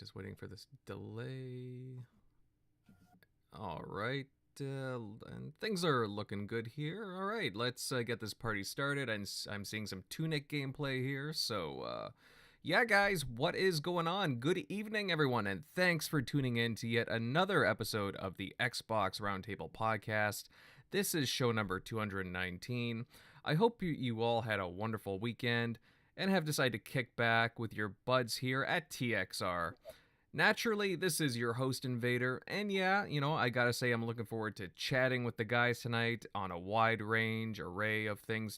Just waiting for this delay. All right. And things are looking good here. All right, let's get this party started. I'm seeing some Tunic gameplay here. So, yeah, guys, what is going on? Good evening, everyone, and thanks for tuning in to yet another episode of the Xbox Roundtable Podcast. This is show number 219. I hope you all had a wonderful weekend and have decided to kick back with your buds here at TXR. Naturally, this is your host, Invader, and yeah, I gotta say I'm looking forward to chatting with the guys tonight on a wide array of things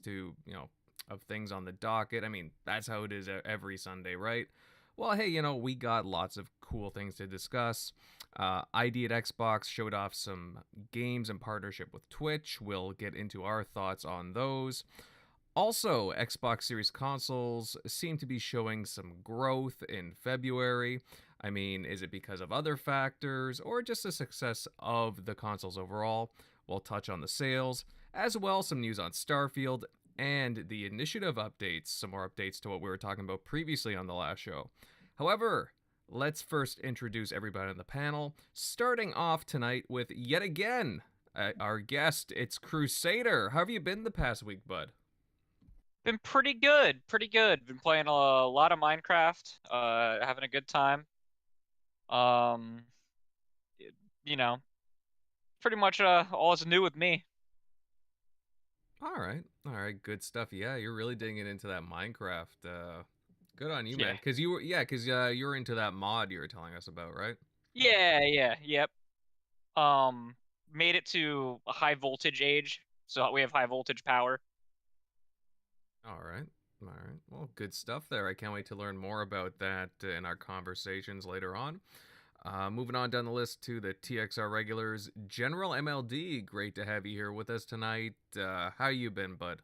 of things on the docket. I mean, that's how it is every Sunday, right? Well, hey, we got lots of cool things to discuss. ID at Xbox showed off some games in partnership with Twitch. We'll get into our thoughts on those. Also, Xbox Series consoles seem to be showing some growth in February. I mean, is it because of other factors or just the success of the consoles overall? We'll touch on the sales, as well as some news on Starfield and the initiative updates, some more updates to what we were talking about previously on the last show. However, let's first introduce everybody on the panel, starting off tonight with, yet again, our guest. It's Crusader. How have you been the past week, bud? Been pretty good, pretty good. Been playing a lot of Minecraft, having a good time. Um, you know, pretty much all is new with me. All right, good stuff. Yeah, you're really digging into that Minecraft. Good on you, Yeah, man. Because you were into that mod you were telling us about, right? yep. Made it to a high voltage age, so we have high voltage power. All right. Well, good stuff there. I can't wait to learn more about that in our conversations later on. Moving on down the list to the TXR regulars, General MLD. Great to have you here with us tonight. How you been, bud?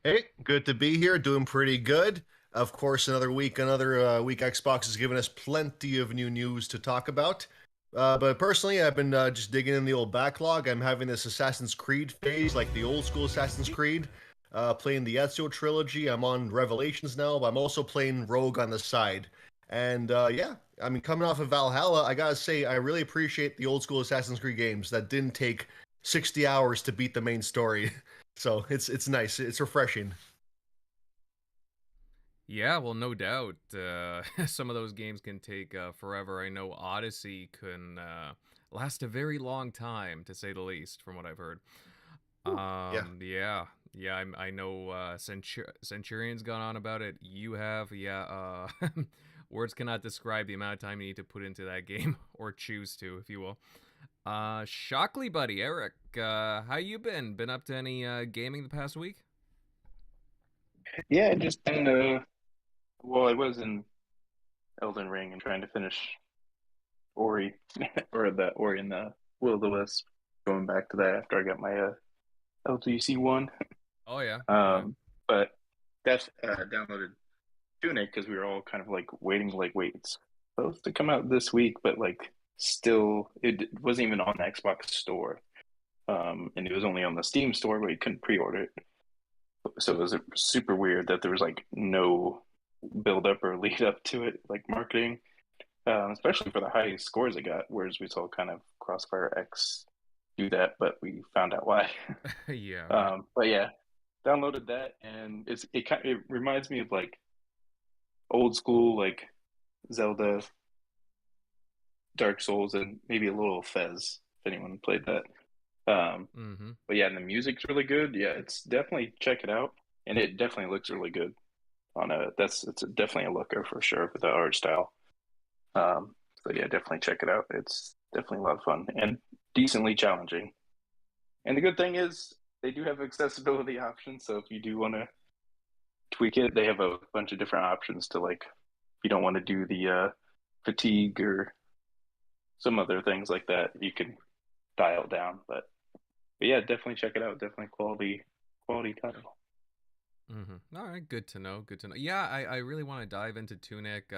Hey, good to be here. Doing pretty good. Of course, another week. Xbox has given us plenty of new news to talk about. But personally, I've been just digging in the old backlog. I'm having this Assassin's Creed phase, like the old school Assassin's Creed. Playing the Ezio trilogy. I'm on Revelations now, but I'm also playing Rogue on the side. And yeah, I mean, coming off of Valhalla, I gotta say, I really appreciate the old school Assassin's Creed games that didn't take 60 hours to beat the main story. So it's nice. It's refreshing. Yeah, well, no doubt. Some of those games can take forever. I know Odyssey can last a very long time, to say the least, from what I've heard. Yeah. I know Centurion's gone on about it. You have, yeah. Words cannot describe the amount of time you need to put into that game, or choose to, if you will. Shockley buddy, Eric, how you been? Been up to any gaming the past week? Yeah, just been well, I was in Elden Ring and trying to finish Ori or the Ori and the Will of the Wisp. Going back to that after I got my LGC one. Oh yeah, yeah. But that's downloaded Tunic because we were all kind of like waiting, like, wait, it's supposed to come out this week, but like still, it wasn't even on the Xbox store. And it was only on the Steam store, but you couldn't pre-order it. So it was super weird that there was like no build up or lead up to it, like marketing, especially for the high scores it got. Whereas we saw kind of Crossfire X do that, but we found out why. Yeah, right. But yeah, downloaded that, and it reminds me of like old school like Zelda, Dark Souls, and maybe a little Fez if anyone played that. Mm-hmm. But yeah, and the music's really good. Yeah, it's definitely check it out, and it definitely looks really good on a it's definitely a looker for sure for the art style. So yeah, definitely check it out. It's definitely a lot of fun and decently challenging. And the good thing is they do have accessibility options. So if you do want to tweak it, they have a bunch of different options to, like, if you don't want to do the fatigue or some other things like that, you can dial it down. But yeah, definitely check it out. Definitely quality title. Mm-hmm. All right, good to know. Good to know. Yeah, I really want to dive into Tunic.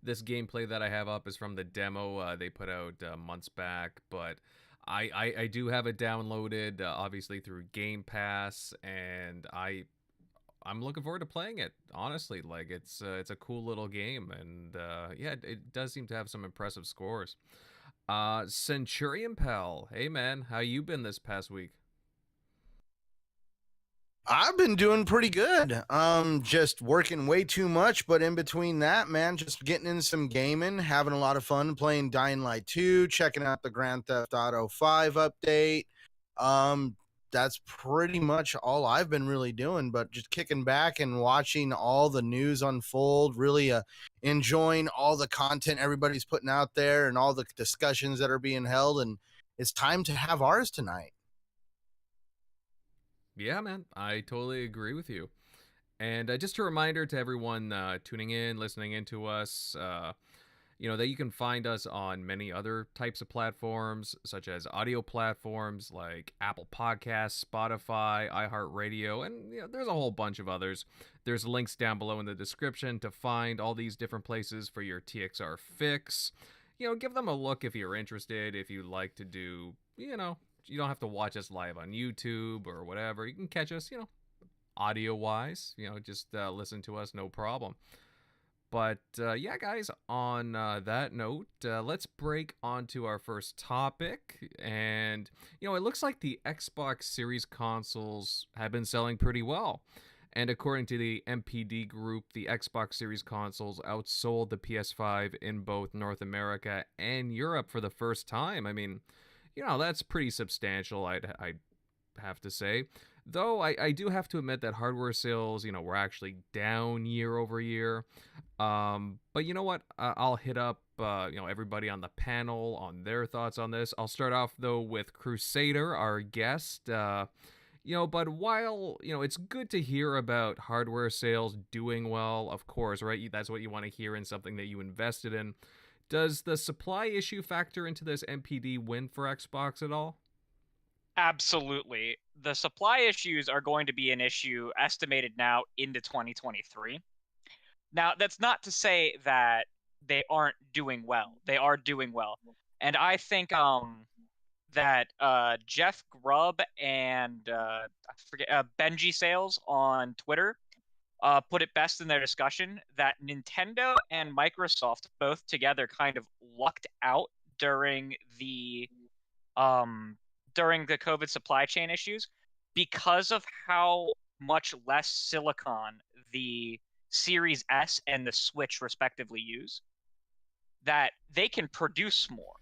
This gameplay that I have up is from the demo they put out months back, but I do have it downloaded, obviously through Game Pass, and I I'm looking forward to playing it. Honestly, like it's a cool little game, and yeah, it does seem to have some impressive scores. Centurion Pal, hey man, how you been this past week? I've been doing pretty good. Just working way too much, but in between that, man, just getting in some gaming, having a lot of fun playing Dying Light 2, checking out the Grand Theft Auto 5 update. Um, that's pretty much all I've been really doing, but just kicking back and watching all the news unfold, really enjoying all the content everybody's putting out there and all the discussions that are being held, and it's time to have ours tonight. Yeah, man, I totally agree with you. And just a reminder to everyone tuning in, listening into us, that you can find us on many other types of platforms, such as audio platforms like Apple Podcasts, Spotify, iHeartRadio, and there's a whole bunch of others. There's links down below in the description to find all these different places for your TXR fix. Give them a look if you're interested, if you like to do, you don't have to watch us live on YouTube or whatever. You can catch us, audio wise, just listen to us, no problem. But yeah, guys, on that note, let's break onto our first topic. And, it looks like the Xbox Series consoles have been selling pretty well. And according to the MPD group, the Xbox Series consoles outsold the PS5 in both North America and Europe for the first time. I mean, that's pretty substantial, I'd have to say. Though I do have to admit that hardware sales, were actually down year over year. But you know what? I'll hit up, everybody on the panel on their thoughts on this. I'll start off, though, with Crusader, our guest. But while, it's good to hear about hardware sales doing well, of course, right? That's what you want to hear in something that you invested in. Does the supply issue factor into this MPD win for Xbox at all? Absolutely. The supply issues are going to be an issue estimated now into 2023. Now, that's not to say that they aren't doing well. They are doing well. And I think that Jeff Grubb and I forget Benji Sales on Twitter put it best in their discussion that Nintendo and Microsoft both together kind of lucked out during the COVID supply chain issues because of how much less silicon the Series S and the Switch respectively use, that they can produce more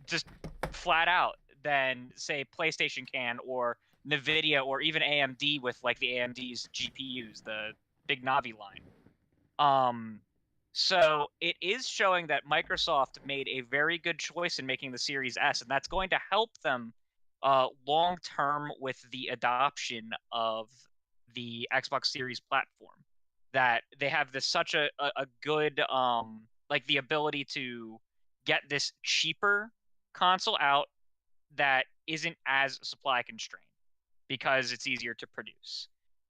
just flat out than say PlayStation can, or Nvidia, or even AMD with like the AMD's GPUs, the big Navi line. So it is showing that Microsoft made a very good choice in making the Series S, and that's going to help them long term with the adoption of the Xbox Series platform. That they have this such a good like the ability to get this cheaper console out that isn't as supply constrained because it's easier to produce.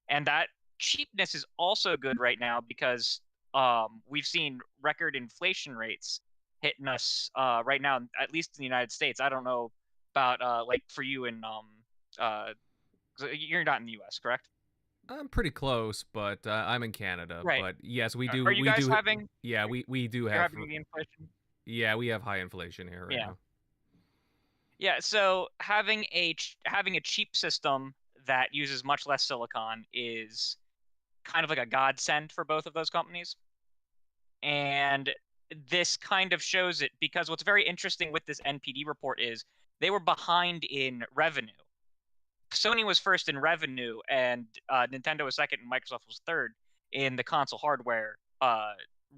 And that cheapness is also good right now because we've seen record inflation rates hitting us right now, at least in the United States. I don't know about like for you in you're not in the US, correct? I'm pretty close, but I'm in Canada. Right. But yes, we do. Are you guys having? Yeah, we do You're have. having the inflation. Yeah, we have high inflation here right now. Yeah, so having a cheap system that uses much less silicon is kind of like a godsend for both of those companies. And this kind of shows it, because what's very interesting with this NPD report is they were behind in revenue. Sony was first in revenue, and Nintendo was second, and Microsoft was third in the console hardware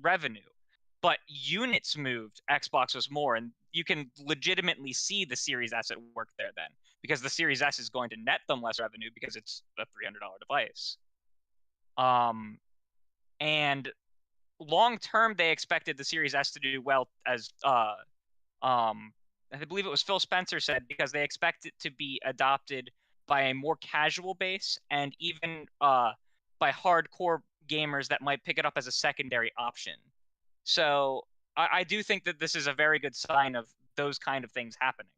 revenue. But units moved, Xbox was more, and you can legitimately see the Series S at work there then, because the Series S is going to net them less revenue because it's a $300 device. And long term, they expected the Series S to do well, as I believe it was Phil Spencer said, because they expect it to be adopted by a more casual base, and even by hardcore gamers that might pick it up as a secondary option. So I do think that this is a very good sign of those kind of things happening.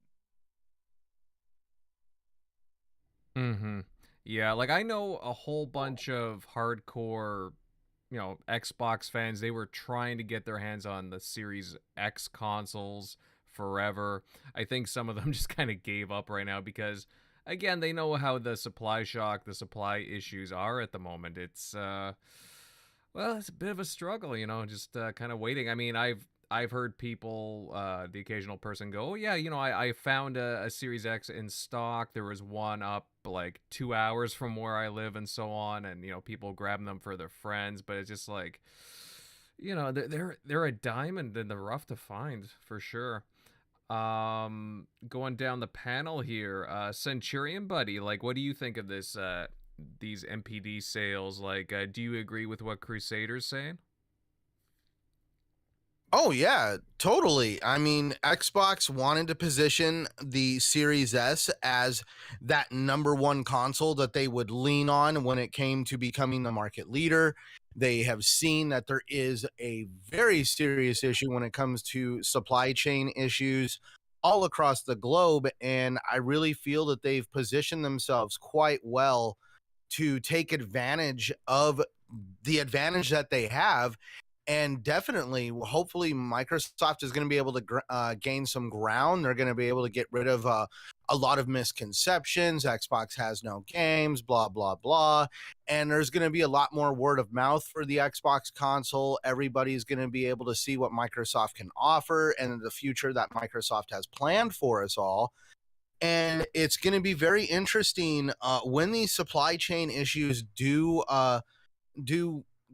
Mm-hmm. Yeah, like I know a whole bunch of hardcore, Xbox fans. They were trying to get their hands on the Series X consoles forever. I think some of them just kind of gave up right now because, again, they know how the supply shock, the supply issues are at the moment. It's a bit of a struggle, just kind of waiting. I mean, I've heard people, the occasional person go, oh yeah, I found a Series X in stock. There was one up like 2 hours from where I live and so on. And, people grabbing them for their friends, but it's just like, they're a diamond in the rough to find for sure. Going down the panel here, Centurion buddy, like, what do you think of these MPD sales? Like, do you agree with what Crusader's saying? Oh yeah, totally. I mean, Xbox wanted to position the Series S as that number one console that they would lean on when it came to becoming the market leader. They have seen that there is a very serious issue when it comes to supply chain issues all across the globe, and I really feel that they've positioned themselves quite well to take advantage of the advantage that they have. And definitely, hopefully, Microsoft is going to be able to gain some ground. They're going to be able to get rid of a lot of misconceptions. Xbox has no games, blah, blah, blah. And there's going to be a lot more word of mouth for the Xbox console. Everybody's going to be able to see what Microsoft can offer and the future that Microsoft has planned for us all. And it's going to be very interesting when these supply chain issues do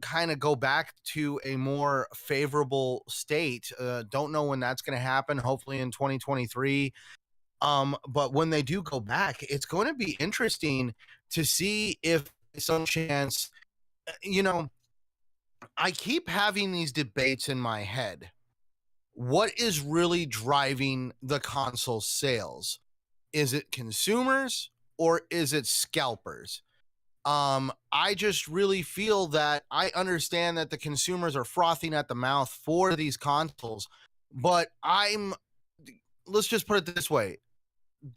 kind of go back to a more favorable state. Don't know when that's going to happen. Hopefully in 2023. But when they do go back, it's going to be interesting to see if some chance, I keep having these debates in my head. What is really driving the console sales? Is it consumers or is it scalpers? I just really feel that I understand that the consumers are frothing at the mouth for these consoles, but let's just put it this way.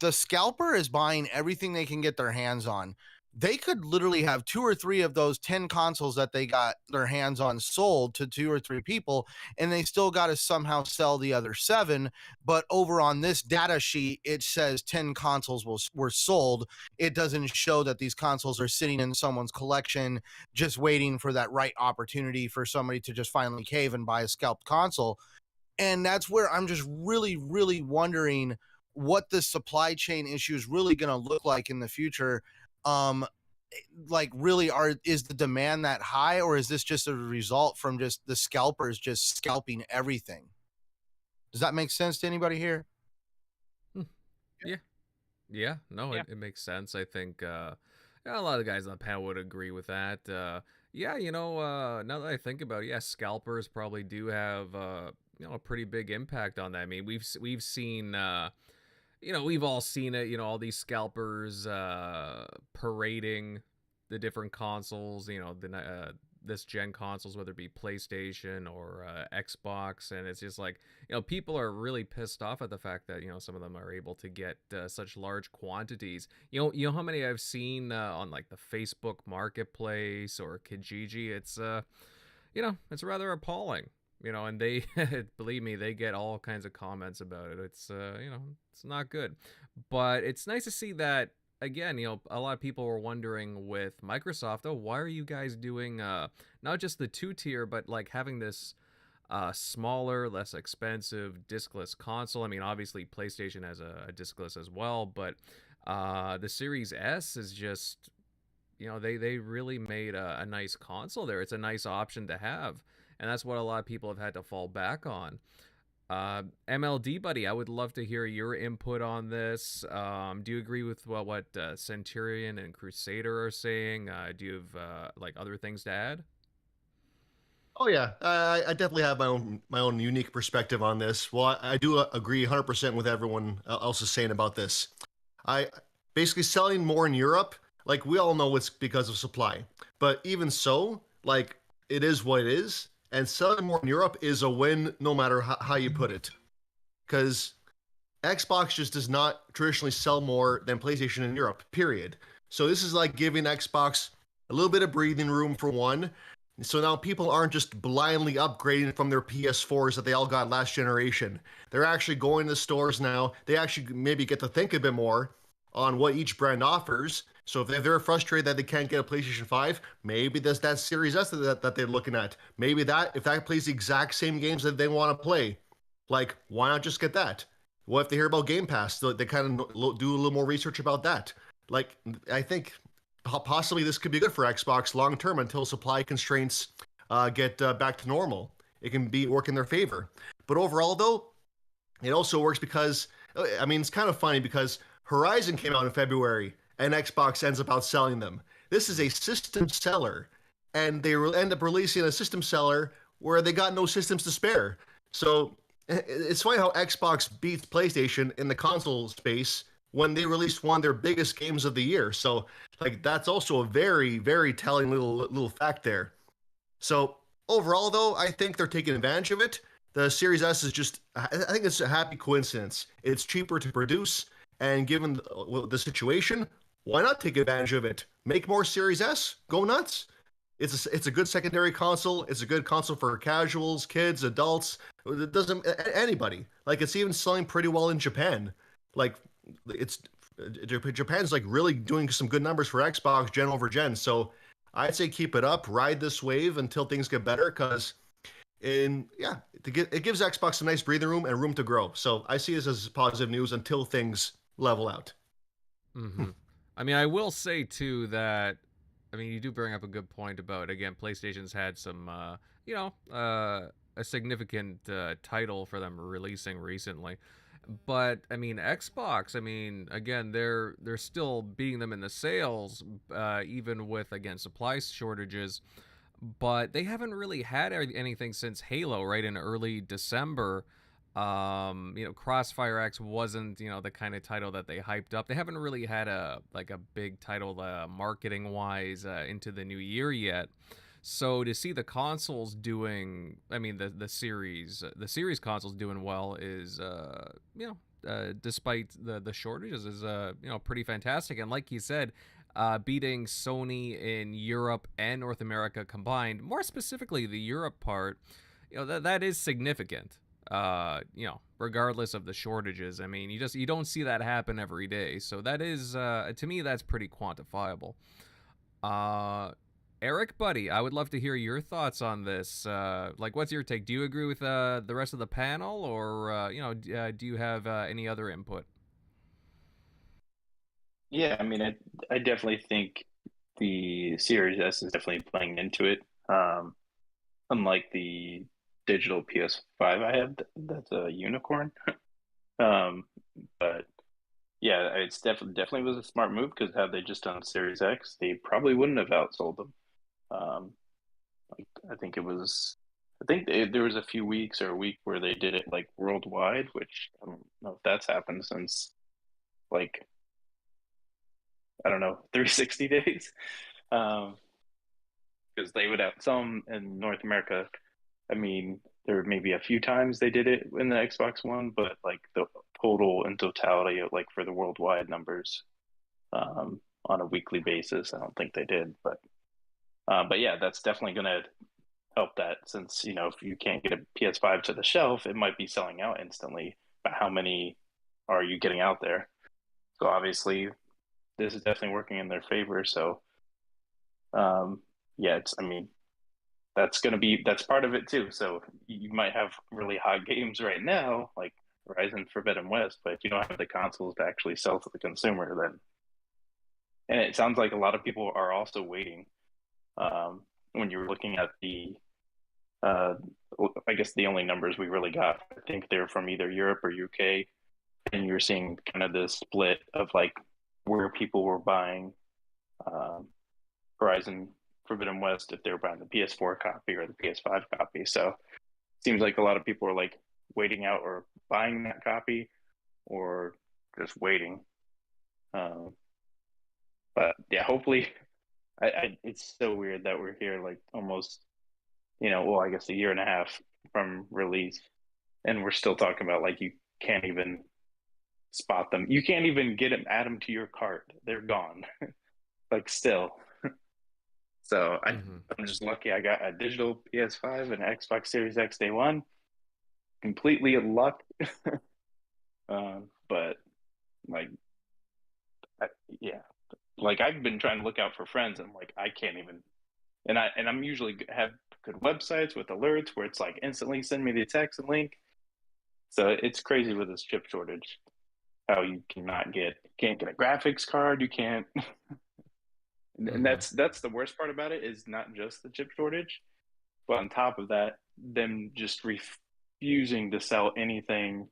The scalper is buying everything they can get their hands on. They could literally have 2 or 3 of those 10 consoles that they got their hands on sold to 2 or 3 people, and they still got to somehow sell the other 7. But over on this data sheet, it says 10 consoles were sold. It doesn't show that these consoles are sitting in someone's collection, just waiting for that right opportunity for somebody to just finally cave and buy a scalped console. And that's where I'm just really, really wondering what the supply chain issue is really going to look like in the future. Like, really, is the demand that high, or is this just a result from just the scalpers just scalping everything? Does that make sense to anybody here? Yeah, no, Yeah. It makes sense. I think a lot of the guys on the panel would agree with that. Now that I think about it, yeah, scalpers probably do have a pretty big impact on that. I mean, we've seen we've all seen it, all these scalpers parading the different consoles, this gen consoles, whether it be PlayStation or Xbox, and it's just like, people are really pissed off at the fact that some of them are able to get such large quantities. You know how many I've seen on like the Facebook Marketplace or Kijiji. It's it's rather appalling. And they, believe me, they get all kinds of comments about it. It's, it's not good. But it's nice to see that, again, a lot of people were wondering with Microsoft, oh, why are you guys doing not just the 2-tier, but like having this smaller, less expensive discless console? I mean, obviously PlayStation has a discless as well, but the Series S is just, they really made a nice console there. It's a nice option to have. And that's what a lot of people have had to fall back on. MLD buddy, I would love to hear your input on this. Do you agree with what Centurion and Crusader are saying? Do you have like other things to add? Oh yeah, I definitely have my own unique perspective on this. Well, I do agree 100% with everyone else is saying about this. I basically selling more in Europe, like we all know it's because of supply, but even so, like it is what it is. And selling more in Europe is a win no matter how you put it. Because Xbox just does not traditionally sell more than PlayStation in Europe, period. So this is like giving Xbox a little bit of breathing room for one. So now people aren't just blindly upgrading from their PS4s that they all got last generation. They're actually going to stores now. They actually maybe get to think a bit more on what each brand offers. So if they're frustrated that they can't get a PlayStation 5, maybe there's that Series S that they're looking at. Maybe that, if that plays the exact same games that they want to play, like, why not just get that? What if they hear about Game Pass? They kind of do a little more research about that. Like, I think possibly this could be good for Xbox long term until supply constraints get back to normal. It can work in their favor. But overall, though, it also works because, I mean, it's kind of funny because Horizon came out in February and Xbox ends up outselling them. This is a system seller, and they end up releasing a system seller where they got no systems to spare. So it's funny how Xbox beats PlayStation in the console space when they released one of their biggest games of the year. So like that's also a very, very telling little fact there. So overall, though, I think they're taking advantage of it. The Series S is just, I think it's a happy coincidence. It's cheaper to produce, and given the situation, why not take advantage of it? Make more Series S. Go nuts. It's a good secondary console. It's a good console for casuals, kids, adults. It doesn't anybody. Like it's even selling pretty well in Japan. Like it's Japan's like really doing some good numbers for Xbox gen over gen. So I'd say keep it up, ride this wave until things get better. Because it gives Xbox a nice breathing room and room to grow. So I see this as positive news until things level out. Mm-hmm. I mean, I will say too that, I mean, you do bring up a good point about, again, PlayStation's had some, a significant title for them releasing recently. But I mean, Xbox, I mean, again, they're still beating them in the sales, even with, again, supply shortages. But they haven't really had anything since Halo, right, in early December. Crossfire X wasn't, the kind of title that they hyped up. They haven't really had a big title marketing wise into the new year yet. So to see the consoles doing, I mean the series consoles doing well is despite the shortages is pretty fantastic. And like you said, beating Sony in Europe and North America combined, more specifically the Europe part, that is significant. Regardless of the shortages. I mean, you don't see that happen every day. So that is, to me, that's pretty quantifiable. Eric, buddy, I would love to hear your thoughts on this. What's your take? Do you agree with the rest of the panel, or do you have any other input? Yeah, I mean, I definitely think the Series S is definitely playing into it. Unlike the digital PS5 I have, that's a unicorn. But yeah, it's definitely was a smart move because had they just done Series X, they probably wouldn't have outsold them. I think there was a few weeks or a week where they did it like worldwide, which I don't know if that's happened since like I don't know 360 days. Because they would have some in North America. I mean, there were maybe a few times they did it in the Xbox One, but like the total in totality, like for the worldwide numbers, on a weekly basis, I don't think they did. But yeah, that's definitely going to help that since if you can't get a PS5 to the shelf, it might be selling out instantly. But how many are you getting out there? So obviously, this is definitely working in their favor. So, yeah, I mean, that's part of it too. So you might have really hot games right now, like Horizon Forbidden West, but if you don't have the consoles to actually sell to the consumer, then and it sounds like a lot of people are also waiting. When you're looking at I guess the only numbers we really got, I think they're from either Europe or UK, and you're seeing kind of the split of like where people were buying Horizon Forbidden West if they were buying the PS4 copy or the PS5 copy. So it seems like a lot of people are like waiting out or buying that copy or just waiting. But yeah, hopefully, it's so weird that we're here like almost, I guess a year and a half from release, and we're still talking about like you can't even spot them. You can't even add them to your cart. They're gone. like still. So Mhm. I'm just lucky I got a digital PS5 and Xbox Series X day one. Completely in luck. But like, yeah, like I've been trying to look out for friends, and like I can't even. And I'm usually have good websites with alerts where it's like instantly send me the text and link. So it's crazy with this chip shortage. How you can't get a graphics card. You can't. And Mhm. that's the worst part about it is not just the chip shortage, but on top of that, them just refusing to sell anything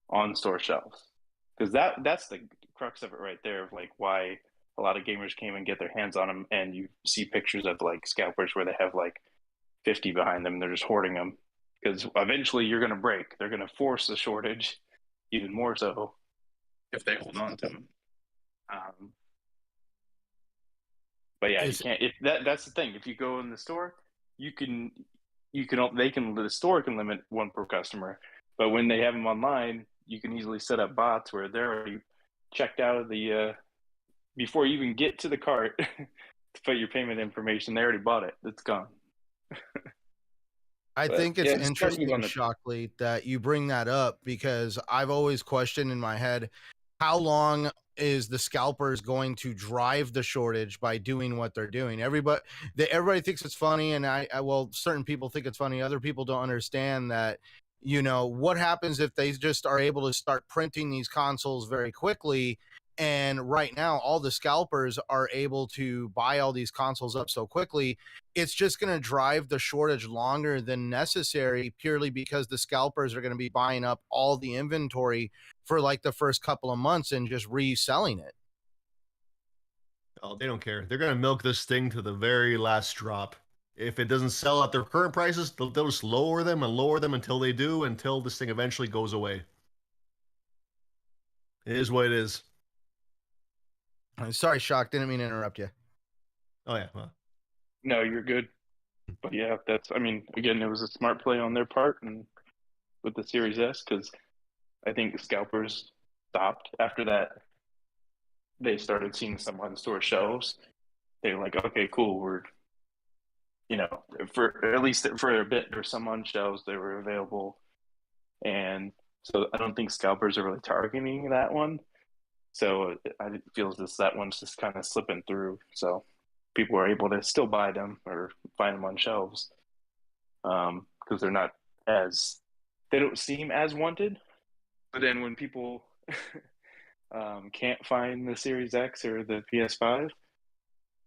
on store shelves. Because that's the crux of it right there of like why a lot of gamers can't even get their hands on them, and you see pictures of like scalpers where they have like 50 behind them, and they're just hoarding them because eventually you're going to break. They're going to force the shortage even more so if they hold on to them. But yeah, you Is can't. If that's the thing. If you go in the store, you can the store can limit one per customer, but when they have them online, you can easily set up bots where they're already checked out of the before you even get to the cart to put your payment information. They already bought it. It's gone. I But think it's yeah, just trying to move interesting, on the. Shockley, that you bring that up because I've always questioned in my head how long is the scalpers going to drive the shortage by doing what they're doing. Everybody thinks it's funny, and well, certain people think it's funny. Other people don't understand that. What happens if they just are able to start printing these consoles very quickly? And right now, all the scalpers are able to buy all these consoles up so quickly, it's just going to drive the shortage longer than necessary purely because the scalpers are going to be buying up all the inventory for like the first couple of months and just reselling it. Oh, they don't care. They're gonna milk this thing to the very last drop. If it doesn't sell at their current prices, they'll just lower them and lower them until they do, until this thing eventually goes away. It is what it is. Sorry, Shock, didn't mean to interrupt you. Oh yeah. Well, No, you're good. But yeah, that's. I mean, again, it was a smart play on their part, and with the Series S, because I think scalpers stopped after that. They started seeing some on store shelves. They were like, okay, cool, we're for at least for a bit, there's some on shelves that were available, and so I don't think scalpers are really targeting that one. So I feel as that one's just kind of slipping through. So people are able to still buy them or find them on shelves because they're not as they don't seem as wanted. But then when people can't find the Series X or the PS5,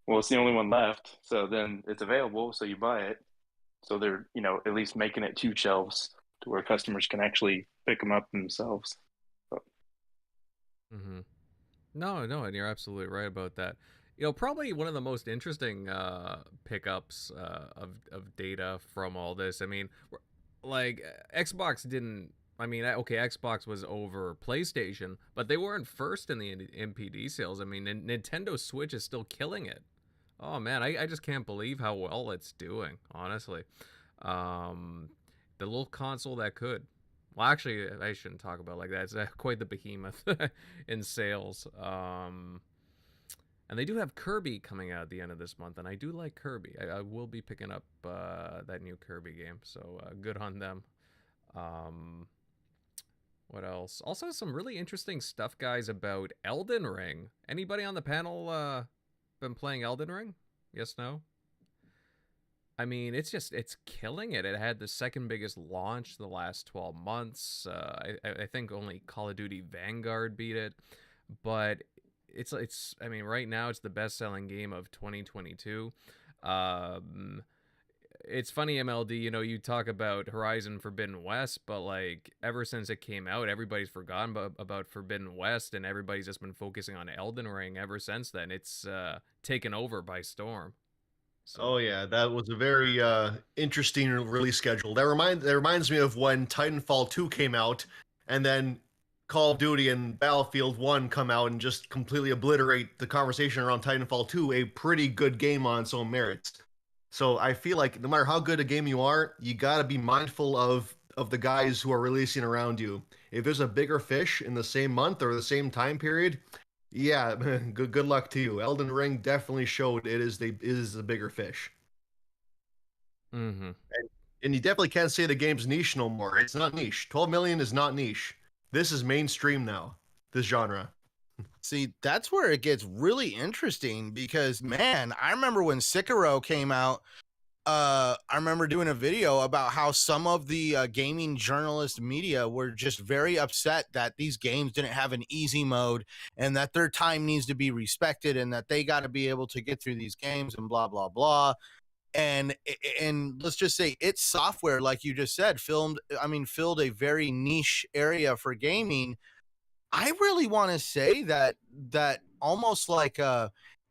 well, it's the only one left. So then it's available, so you buy it. So they're at least making it two shelves to where customers can actually pick them up themselves. So, Mhm. No, and you're absolutely right about that. Probably one of the most interesting pickups of data from all this. I mean, like Xbox didn't. I mean, okay, Xbox was over PlayStation, but they weren't first in the NPD sales. I mean, Nintendo Switch is still killing it. Oh man, I just can't believe how well it's doing. Honestly, the little console that could. Well, actually, I shouldn't talk about it like that. It's quite the behemoth in sales. And they do have Kirby coming out at the end of this month, and I do like Kirby. I will be picking up that new Kirby game, so good on them. Um, what else? Also, some really interesting stuff, guys, about Elden Ring. Anybody on the panel been playing Elden Ring? Yes, no? I mean, it's killing it. It had the second biggest launch the last 12 months. I think only Call of Duty Vanguard beat it, but it's. I mean, right now it's the best-selling game of 2022. Um, it's funny, MLD. You talk about Horizon Forbidden West, but like ever since it came out, everybody's forgotten about Forbidden West, and everybody's just been focusing on Elden Ring ever since then. It's taken over by storm. So. oh yeah, that was a very interesting release schedule. That reminds me of when Titanfall 2 came out, and then Call of Duty and Battlefield 1 come out and just completely obliterate the conversation around Titanfall 2, a pretty good game on its own merits. So I feel like no matter how good a game you are, you got to be mindful of the guys who are releasing around you. If there's a bigger fish in the same month or the same time period, Yeah, good luck to you. Elden Ring definitely showed it is the bigger fish. Mm-hmm. And you definitely can't say the game's niche no more. It's not niche. 12 million is not niche. This is mainstream now. This genre. See, that's where it gets really interesting because, man, I remember when Sekiro came out. I remember doing a video about how some of the gaming journalist media were just very upset that these games didn't have an easy mode and that their time needs to be respected and that they got to be able to get through these games and blah blah blah. And let's just say its software, like you just said, filled a very niche area for gaming. I really want to say that almost like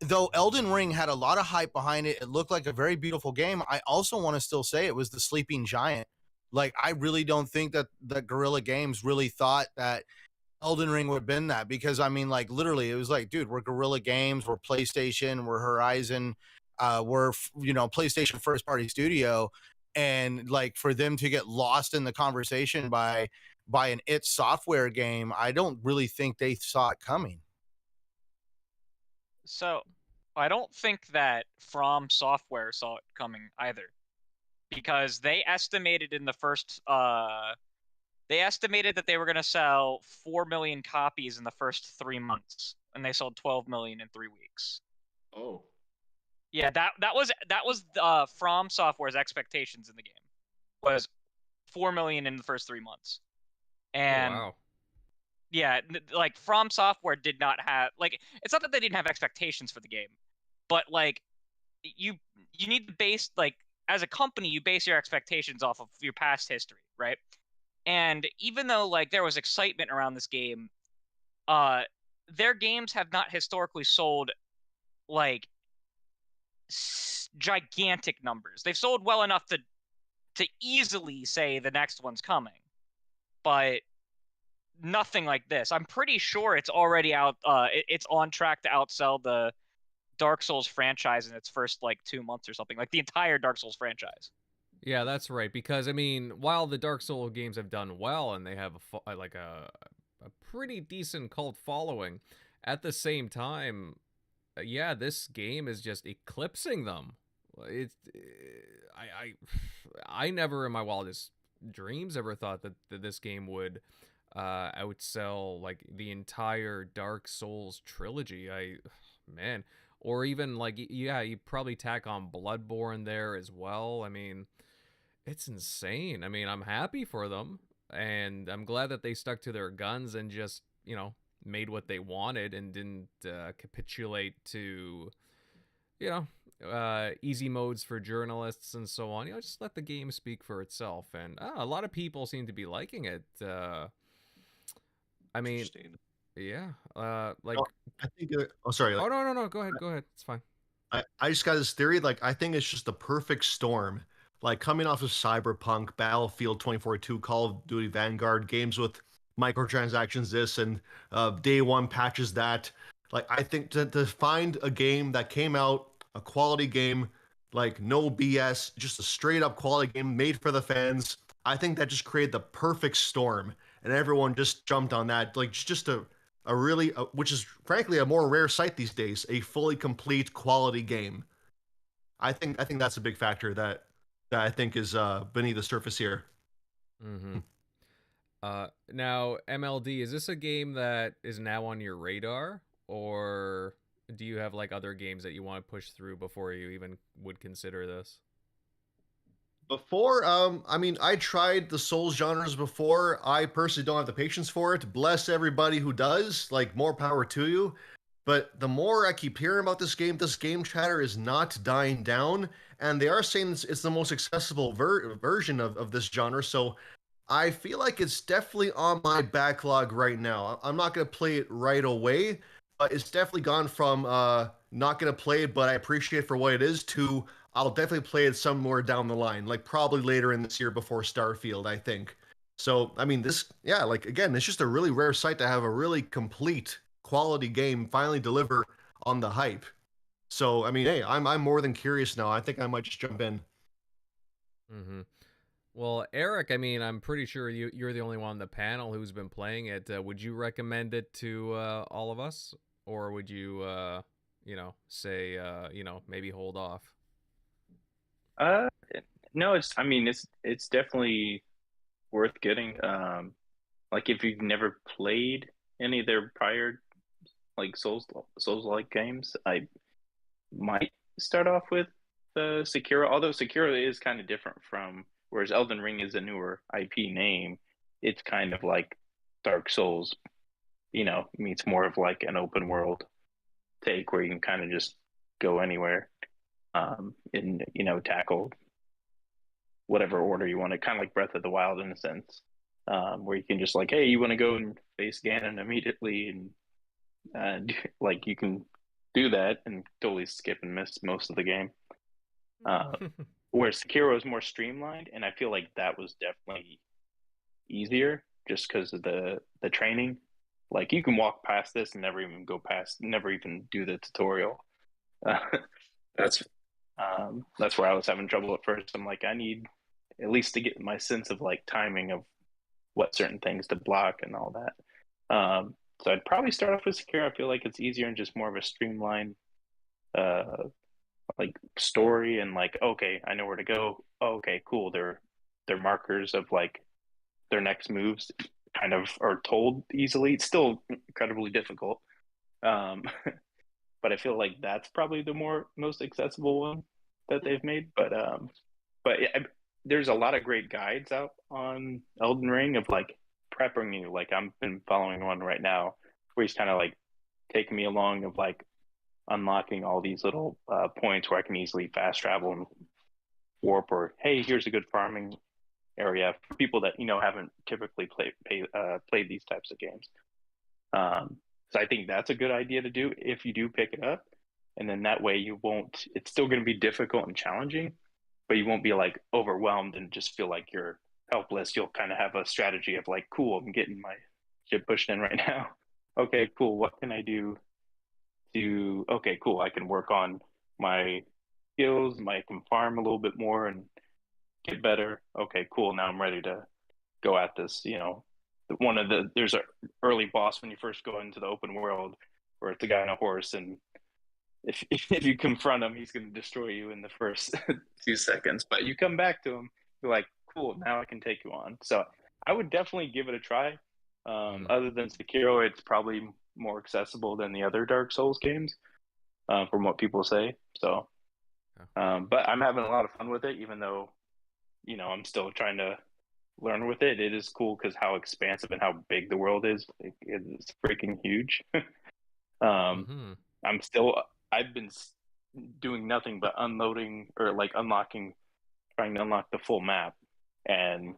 though Elden Ring had a lot of hype behind it, it looked like a very beautiful game. I also want to still say it was the sleeping giant. Like I really don't think that Guerrilla Games really thought that Elden Ring would have been that, because I mean, like literally it was like, dude, we're Guerrilla Games, we're PlayStation, we're Horizon, we're PlayStation first party studio, and like for them to get lost in the conversation by an id Software game, I don't really think they saw it coming. So, I don't think that From Software saw it coming either, because they estimated they estimated that they were going to sell 4 million copies in the first 3 months, and they sold 12 million in 3 weeks. Oh. Yeah, that was From Software's expectations in the game was 4 million in the first 3 months. And Oh, wow. yeah, like From Software did not have, like, it's not that they didn't have expectations for the game, but like you need to base, like, as a company you base your expectations off of your past history, right? And even though like there was excitement around this game, their games have not historically sold like gigantic numbers. They've sold well enough to easily say the next one's coming, but nothing like this. I'm pretty sure it's already out. It's on track to outsell the Dark Souls franchise in its first like 2 months or something. Like the entire Dark Souls franchise. Yeah, that's right. Because I mean, while the Dark Souls games have done well and they have a pretty decent cult following, at the same time, yeah, this game is just eclipsing them. It's I never in my wildest dreams ever thought that this game would outsell like the entire Dark Souls trilogy. Man, or even like yeah, you probably tack on Bloodborne there as well. I mean, it's insane. I mean, I'm happy for them, and I'm glad that they stuck to their guns and just made what they wanted and didn't capitulate to easy modes for journalists and so on. Just let the game speak for itself. And a lot of people seem to be liking it. I mean, yeah. Like, I think. Oh, sorry. oh no. Go ahead. It's fine. I just got this theory. Like, I think it's just the perfect storm. Like coming off of Cyberpunk, Battlefield 2042, Call of Duty Vanguard, games with microtransactions, this and day one patches that. Like, I think to find a game that came out, a quality game, like no BS, just a straight up quality game made for the fans, I think that just created the perfect storm, and everyone just jumped on that. Like, just a really, which is frankly a more rare sight these days, a fully complete quality game. I think that's a big factor that I think is beneath the surface here. Mm-hmm. Now, MLD, is this a game that is now on your radar, or do you have like other games that you want to push through before you even would consider this? Before, I mean, I tried the Souls genres before. I personally don't have the patience for it. Bless everybody who does. Like, more power to you. But the more I keep hearing about this game chatter is not dying down, and they are saying it's the most accessible version of this genre. So I feel like it's definitely on my backlog right now. I'm not gonna play it right away, but it's definitely gone from not gonna play it, but I appreciate it for what it is, to I'll definitely play it somewhere down the line, like probably later in this year before Starfield, I think. So I mean, yeah, like again, it's just a really rare sight to have a really complete quality game finally deliver on the hype. So I mean, hey, I'm more than curious now. I think I might just jump in. Mm-hmm. Well, Eric, I mean, I'm pretty sure you're the only one on the panel who's been playing it. Would you recommend it to all of us? or would you, say, maybe hold off? Uh, no, I mean, it's definitely worth getting. Like if you've never played any of their prior like Souls-like games, I might start off with the Sekiro. Although Sekiro is kind of different from, whereas Elden Ring is a newer IP name, it's kind of like Dark Souls, meets more of like an open world take where you can kind of just go anywhere, and tackle whatever order you want to, kind of like Breath of the Wild in a sense, where you can just like, hey, you want to go and face Ganon immediately, and like you can do that and totally skip and miss most of the game. Where Sekiro is more streamlined, and I feel like that was definitely easier just because of the training. Like you can walk past this and never even do the tutorial. Uh, that's that's where I was having trouble at first. I'm like, I need at least to get my sense of like timing of what certain things to block and all that. So I'd probably start off with Sekiro. I feel like it's easier and just more of a streamlined uh like story, and like, okay, I know where to go. Oh, okay, cool. They're markers of like their next moves kind of are told easily. It's still incredibly difficult. Um but I feel like that's probably the most accessible one that they've made. But yeah, there's a lot of great guides out on Elden Ring of like prepping you. Like I've been following one right now where he's kind of like taking me along of like unlocking all these little points where I can easily fast travel and warp, or hey, here's a good farming area for people that haven't typically played these types of games. So I think that's a good idea to do if you do pick it up, and then that way you won't. It's still going to be difficult and challenging, but you won't be like overwhelmed and just feel like you're helpless. You'll kind of have a strategy of like, cool, I'm getting my shit pushed in right now. Okay, cool. What can I do okay, cool, I can work on my skills, I can farm a little bit more and get better. Okay, cool. Now I'm ready to go at this. There's a early boss when you first go into the open world where it's a guy on a horse, and if you confront him, he's going to destroy you in the first few seconds. But you come back to him, you're like, cool, now I can take you on. So I would definitely give it a try. Other than Sekiro, it's probably more accessible than the other Dark Souls games, from what people say. So, but I'm having a lot of fun with it, even though, I'm still trying to learn with it. It is cool because how expansive and how big the world is. It's freaking huge. I've been doing nothing but unloading or like trying to unlock the full map, and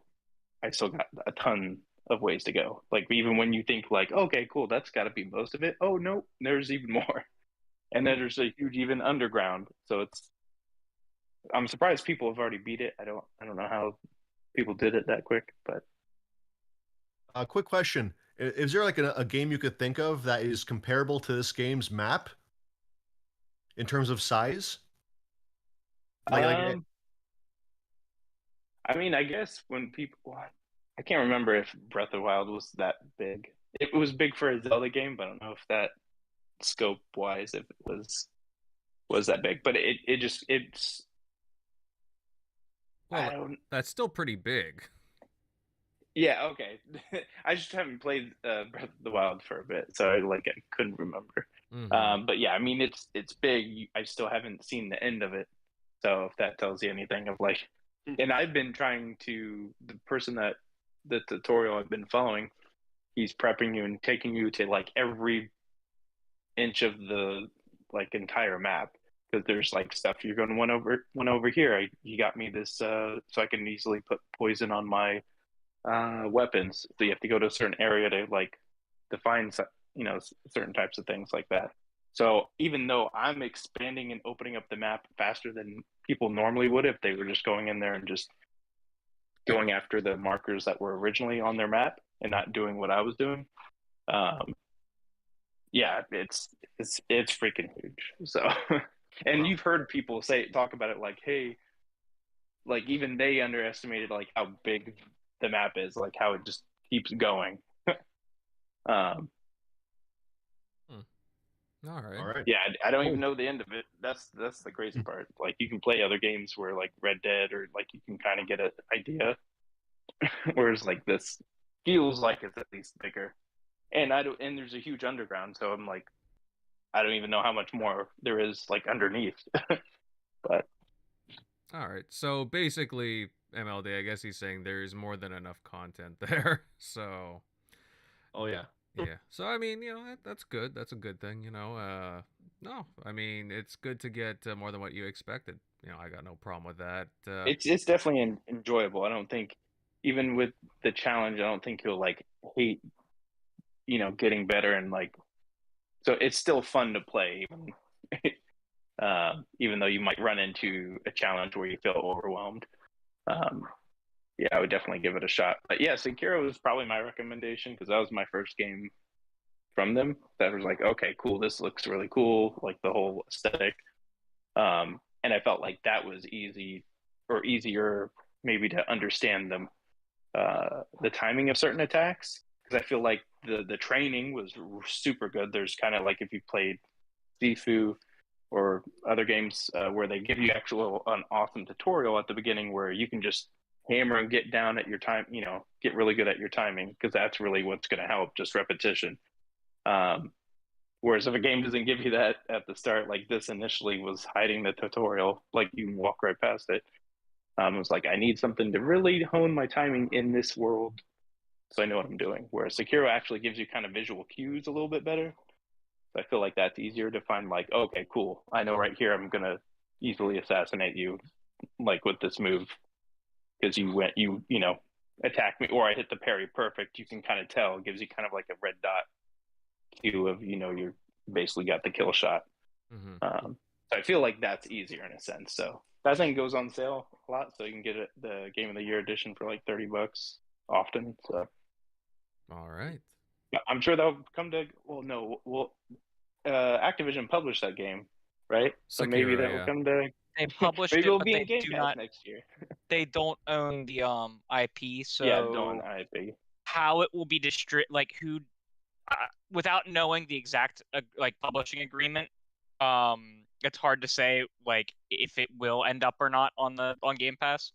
I still got a ton of ways to go. Like even when you think like, okay, cool, that's got to be most of it. Oh no, there's even more, and then there's a huge even underground. So I'm surprised people have already beat it. I don't know how people did it that quick, but. A quick question: is there like a game you could think of that is comparable to this game's map in terms of size? I mean, I guess I can't remember if Breath of the Wild was that big. It was big for a Zelda game, but I don't know if that scope wise, if it was that big. But it's. Well, that's still pretty big. Yeah, okay. I just haven't played Breath of the Wild for a bit, so I couldn't remember. Mm-hmm. But yeah, I mean it's big. I still haven't seen the end of it, so if that tells you anything of like, and I've been trying to the person that the tutorial I've been following, he's prepping you and taking you to like every inch of the like entire map, because there's like stuff you're going to one over here. He got me this so I can easily put poison on my weapons. So you have to go to a certain area to like define certain types of things like that. So even though I'm expanding and opening up the map faster than people normally would if they were just going in there and just going after the markers that were originally on their map and not doing what I was doing, yeah, it's freaking huge. So, and you've heard people talk about it like, hey, like even they underestimated like how big the map is, like how it just keeps going. All right. All right. Yeah, I don't even Cool. know the end of it. That's the crazy part. Like you can play other games where like Red Dead or like you can kind of get an idea, whereas like this feels like it's at least bigger. And I don't. And there's a huge underground, so I'm like, I don't even know how much more there is like underneath. But All right. So basically, MLD, I guess he's saying there's more than enough content there. So Oh yeah. yeah. So I mean, that's good. That's a good thing. No, I mean it's good to get more than what you expected. I got no problem with that. it's definitely enjoyable. I don't think even with the challenge, I don't think you'll like hate getting better and like so it's still fun to play even even though you might run into a challenge where you feel overwhelmed. Um, yeah, I would definitely give it a shot. But yeah, Sekiro was probably my recommendation because that was my first game from them. That was like, okay, cool, this looks really cool, like the whole aesthetic. And I felt like that was easy or easier maybe to understand the timing of certain attacks because I feel like the training was super good. There's kind of like if you played Sifu or other games where they give you an awesome tutorial at the beginning where you can just hammer and get down at your time, get really good at your timing because that's really what's going to help, just repetition. Whereas if a game doesn't give you that at the start, like this initially was hiding the tutorial, like you can walk right past it. It was like, I need something to really hone my timing in this world so I know what I'm doing. Whereas Sekiro actually gives you kind of visual cues a little bit better. So I feel like that's easier to find like, okay, cool. I know right here I'm going to easily assassinate you like with this move because you attack me or I hit the parry perfect. You can kind of tell. It gives you kind of like a red dot cue of, you're basically got the kill shot. Mm-hmm. So I feel like that's easier in a sense. So that thing goes on sale a lot. So you can get the Game of the Year edition for like $30 often. So All right. I'm sure they'll come to, Activision published that game, right? So maybe Sekiro, that will yeah. come to. They published Maybe it, it'll but be they in Game do Pass not. next year. They don't own the IP, Yeah, so don't IP. how it will be like who, without knowing the exact like publishing agreement, it's hard to say like if it will end up or not on Game Pass.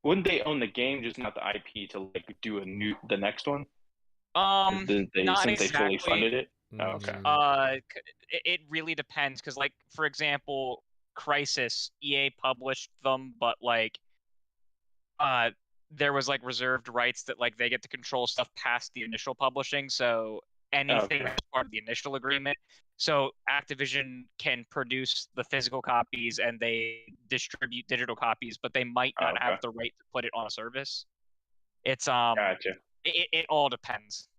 Wouldn't they own the game, just not the IP to like do the next one? Not Since they fully exactly. funded it. Oh, okay. It really depends because, like, for example, Crisis, EA published them, but like, there was like reserved rights that like they get to control stuff past the initial publishing. So anything that's part of the initial agreement. So Activision can produce the physical copies and they distribute digital copies, but they might not have the right to put it on a service. It's Gotcha. It all depends.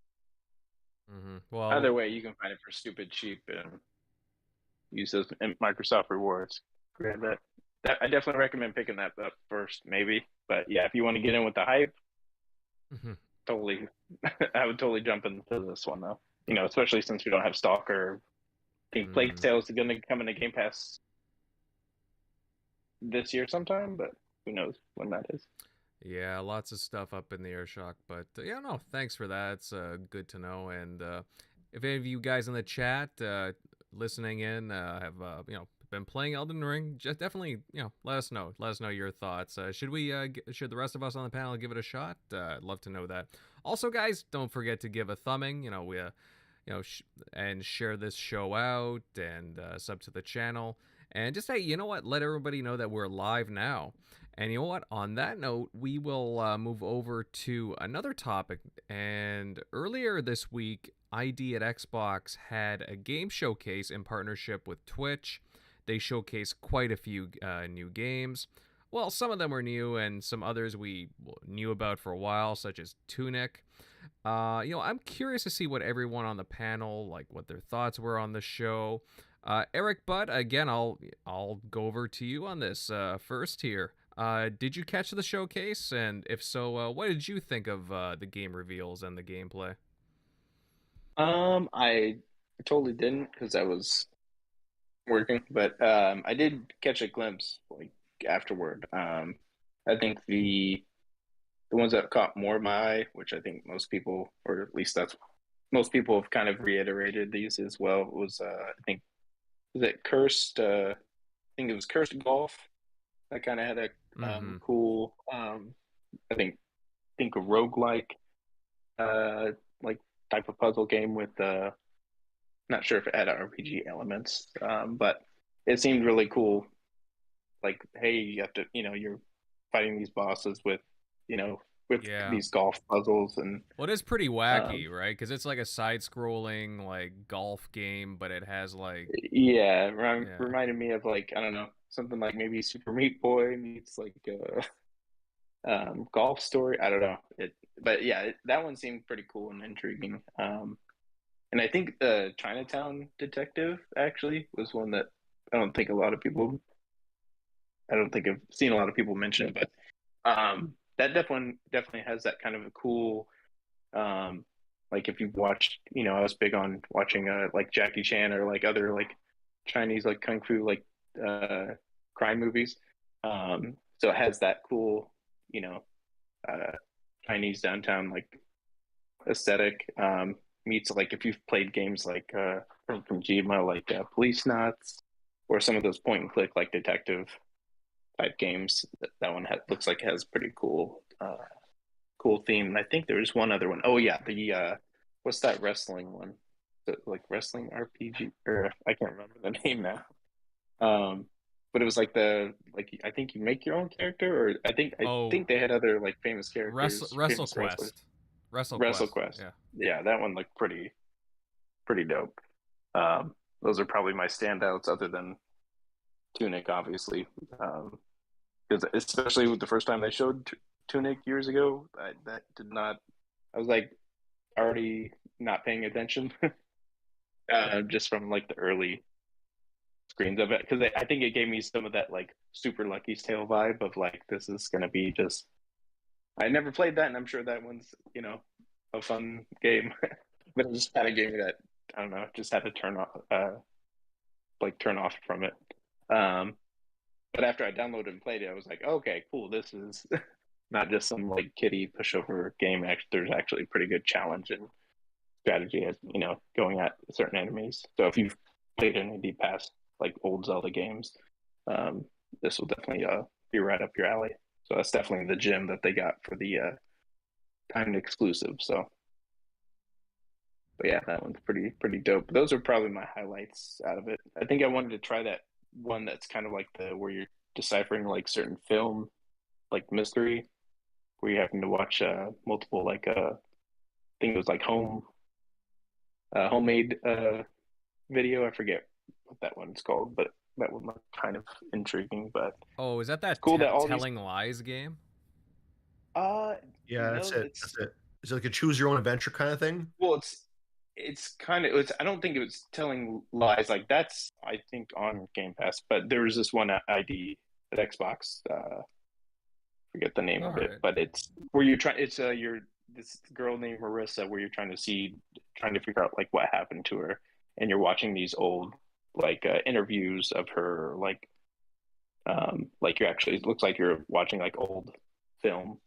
Mm-hmm. Well, Either way, you can find it for stupid cheap and use those Microsoft rewards. That I definitely recommend picking that up first, maybe. But yeah, if you want to get in with the hype, mm-hmm. totally, I would totally jump into this one though. Especially since we don't have Stalker. I think Plague Tale is going to come into Game Pass this year sometime, but who knows when that is. Yeah, lots of stuff up in the air, Shock. But yeah, no, thanks for that. It's good to know. And if any of you guys in the chat listening in have been playing Elden Ring, just definitely let us know. Let us know your thoughts. Should the rest of us on the panel give it a shot? I'd love to know that. Also, guys, don't forget to give a thumbing. And share this show out and sub to the channel. And just hey, let everybody know that we're live now. And you know what? On that note, we will move over to another topic. And earlier this week, ID at Xbox had a game showcase in partnership with Twitch. They showcased quite a few new games. Well, some of them were new, and some others we knew about for a while, such as Tunic. I'm curious to see what everyone on the panel, like what their thoughts were on the show. Eric, Bud, again, I'll go over to you on this first here. Did you catch the showcase? And if so, what did you think of the game reveals and the gameplay? I totally didn't because I was working, but I did catch a glimpse like afterward. I think the ones that caught more my eye, which I think most people, or at least that's most people have kind of reiterated these as well. It was I think was it Cursed? I think it was Cursed Golf. That kind of had a cool I think a roguelike like type of puzzle game with not sure if it had RPG elements, but it seemed really cool. Like, hey, you have to, you're fighting these bosses with, with Yeah. these golf puzzles and. Well, it is pretty wacky, right? Because it's like a side-scrolling like golf game, but it has like Yeah, reminded me of like I don't know something like maybe Super Meat Boy meets like golf story. I don't know but yeah, that one seemed pretty cool and intriguing. And I think the Chinatown Detective actually was one that I don't think a lot of people. I don't think I've seen a lot of people mention it, but that definitely has that kind of a cool. Like if you've watched, I was big on watching like Jackie Chan or like other like Chinese like kung fu like crime movies. So it has that cool, Chinese downtown like aesthetic. Meets like if you've played games like from Kojima, like Police Knots, or some of those point and click like detective type games. That one looks like it has pretty cool theme. And I think there's one other one. Oh yeah, the what's that wrestling one? Like wrestling RPG, or I can't remember the name now. But it was like I think you make your own character, or I think they had other like famous characters. WrestleQuest. WrestleQuest. Yeah, that one looked pretty dope. Those are probably my standouts, other than Tunic, obviously, because especially with the first time they showed Tunic years ago, that did not. I was like already not paying attention, just from like the early screens of it, because I think it gave me some of that like Super Lucky's Tale vibe of like this is gonna be just. I never played that, and I'm sure that one's a fun game, but it just kind of gave me that. I don't know, just had to turn off from it. But after I downloaded and played it, I was like, okay, cool. This is not just some like kiddie pushover game. Actually, there's actually a pretty good challenge and strategy as going at certain enemies. So if you've played any of the past like old Zelda games, this will definitely be right up your alley. So that's definitely the gem that they got for the timed exclusive. So, but yeah, that one's pretty dope. Those are probably my highlights out of it. I think I wanted to try that one that's kind of like where you're deciphering like certain film, like mystery, where you're having to watch multiple like I think it was like homemade video. I forget what that one's called, but that one looked kind of intriguing. But is that cool that all Telling Lies game? Yeah, that's it. That's it. Is it like a choose your own adventure kind of thing? Well, it's kind of I don't think it was Telling Lies, like that's I think on Game Pass, but there was this one ID at Xbox. Forget the name of it, but it's where you're trying. It's you're this girl named Marissa, where you're trying to figure out like what happened to her, and you're watching these old like interviews of her, like you're actually, it looks like you're watching like old film,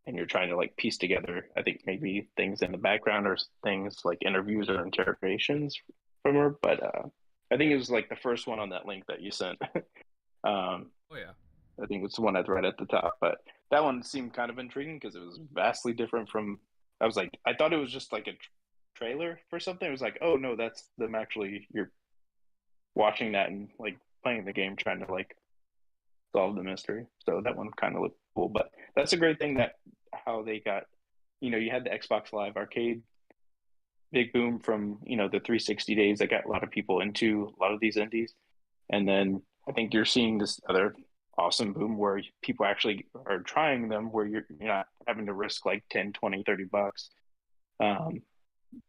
and you're trying to like piece together, I think maybe things in the background or things like interviews or interrogations from her. But I think it was like the first one on that link that you sent. Oh yeah, I think it's the one that's right at the top. But that one seemed kind of intriguing because it was vastly different from. I thought it was just like a trailer for something. It was like, oh no, that's them actually. You're watching that and like playing the game, trying to like solve the mystery. So that one kind of looked cool. But that's a great thing that how they got. You had the Xbox Live Arcade big boom from the 360 days that got a lot of people into a lot of these indies, and then I think you're seeing this other awesome boom where people actually are trying them, where you're not having to risk like 10, 20, 30 bucks.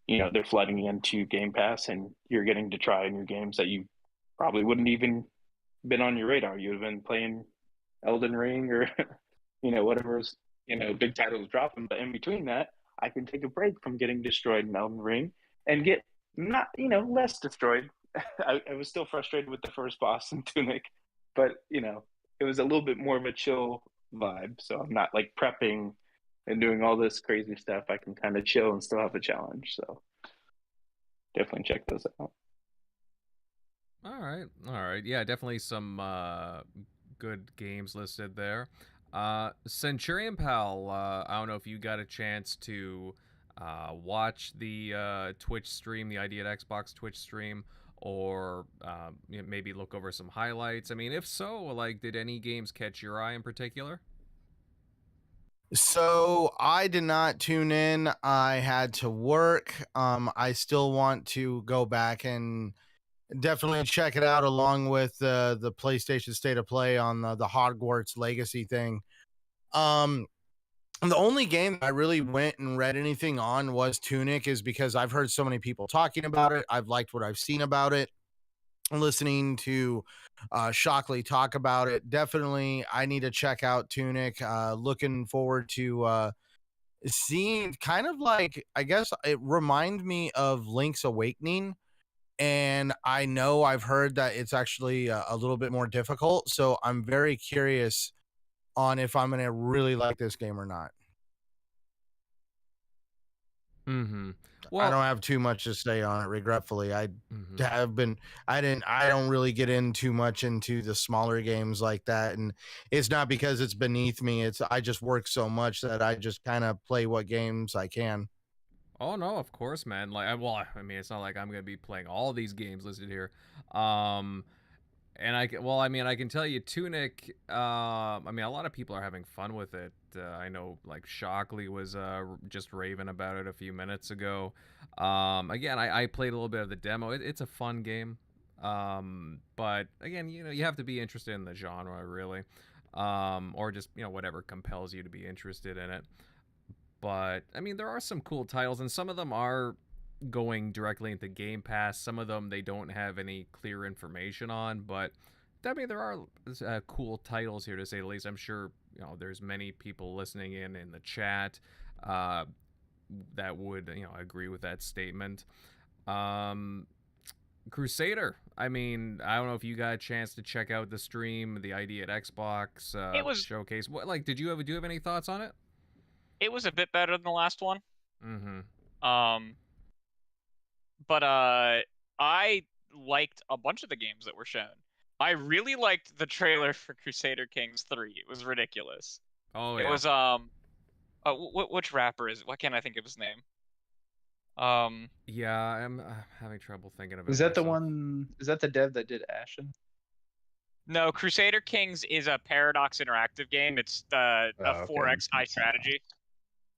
They're flooding into Game Pass, and you're getting to try new games that you probably wouldn't even been on your radar. You would have been playing Elden Ring or whatever's big titles dropping. But in between that, I can take a break from getting destroyed in Elden Ring and get not less destroyed. I was still frustrated with the first boss in Tunic, but it was a little bit more of a chill vibe. So I'm not like prepping and doing all this crazy stuff. I can kind of chill and still have a challenge. So definitely check those out. All right. Yeah, definitely some good games listed there. Centurion Pal, I don't know if you got a chance to watch the Twitch stream, the ID at Xbox Twitch stream, or maybe look over some highlights. I mean, if so, like, did any games catch your eye in particular? So I did not tune in. I had to work. I still want to go back and definitely check it out along with the PlayStation State of Play on the Hogwarts Legacy thing. Um, the only game I really went and read anything on was Tunic, is because I've heard so many people talking about it. I've liked what I've seen about it. Listening to Shockley talk about it, definitely I need to check out Tunic. Looking forward to seeing, kind of like, I guess it reminds me of Link's Awakening, and I know I've heard that it's actually a little bit more difficult, so I'm very curious on if I'm going to really like this game or not. Mm-hmm. I Well, don't have too much to say on it, regretfully. I mhm. I don't really get in too much into the smaller games like that, and it's not because it's beneath me. It's I just work so much that I just kind of play what games I can. Oh no, of course, man. Like, I mean, it's not like I'm gonna be playing all these games listed here. Um, and I mean, I can tell you, Tunic. I mean, a lot of people are having fun with it. I know, like, Shockley was just raving about it a few minutes ago. Again, I played a little bit of the demo. It's a fun game. But again, you have to be interested in the genre, really, or just whatever compels you to be interested in it. But I mean, there are some cool titles, and some of them are going directly into Game Pass. Some of them they don't have any clear information on, but I mean, there are cool titles here, to say the least. I'm sure there's many people listening in the chat uh, that would agree with that statement. Um, Crusader. I mean, I don't know if you got a chance to check out the stream, the ID at Xbox It was showcase. What, like, do you have any thoughts on it? it was a bit better than the last one. Mm-hmm. Um, but I liked a bunch of the games that were shown. I really liked the trailer for Crusader Kings 3. It was ridiculous. Oh It yeah. was which rapper is it? Why can't I think of his name? Yeah, I'm having trouble thinking of it Is that the myself. one? Is that the dev that did Ashen? No, Crusader Kings is a Paradox Interactive game. It's a Oh, okay. 4X high strategy.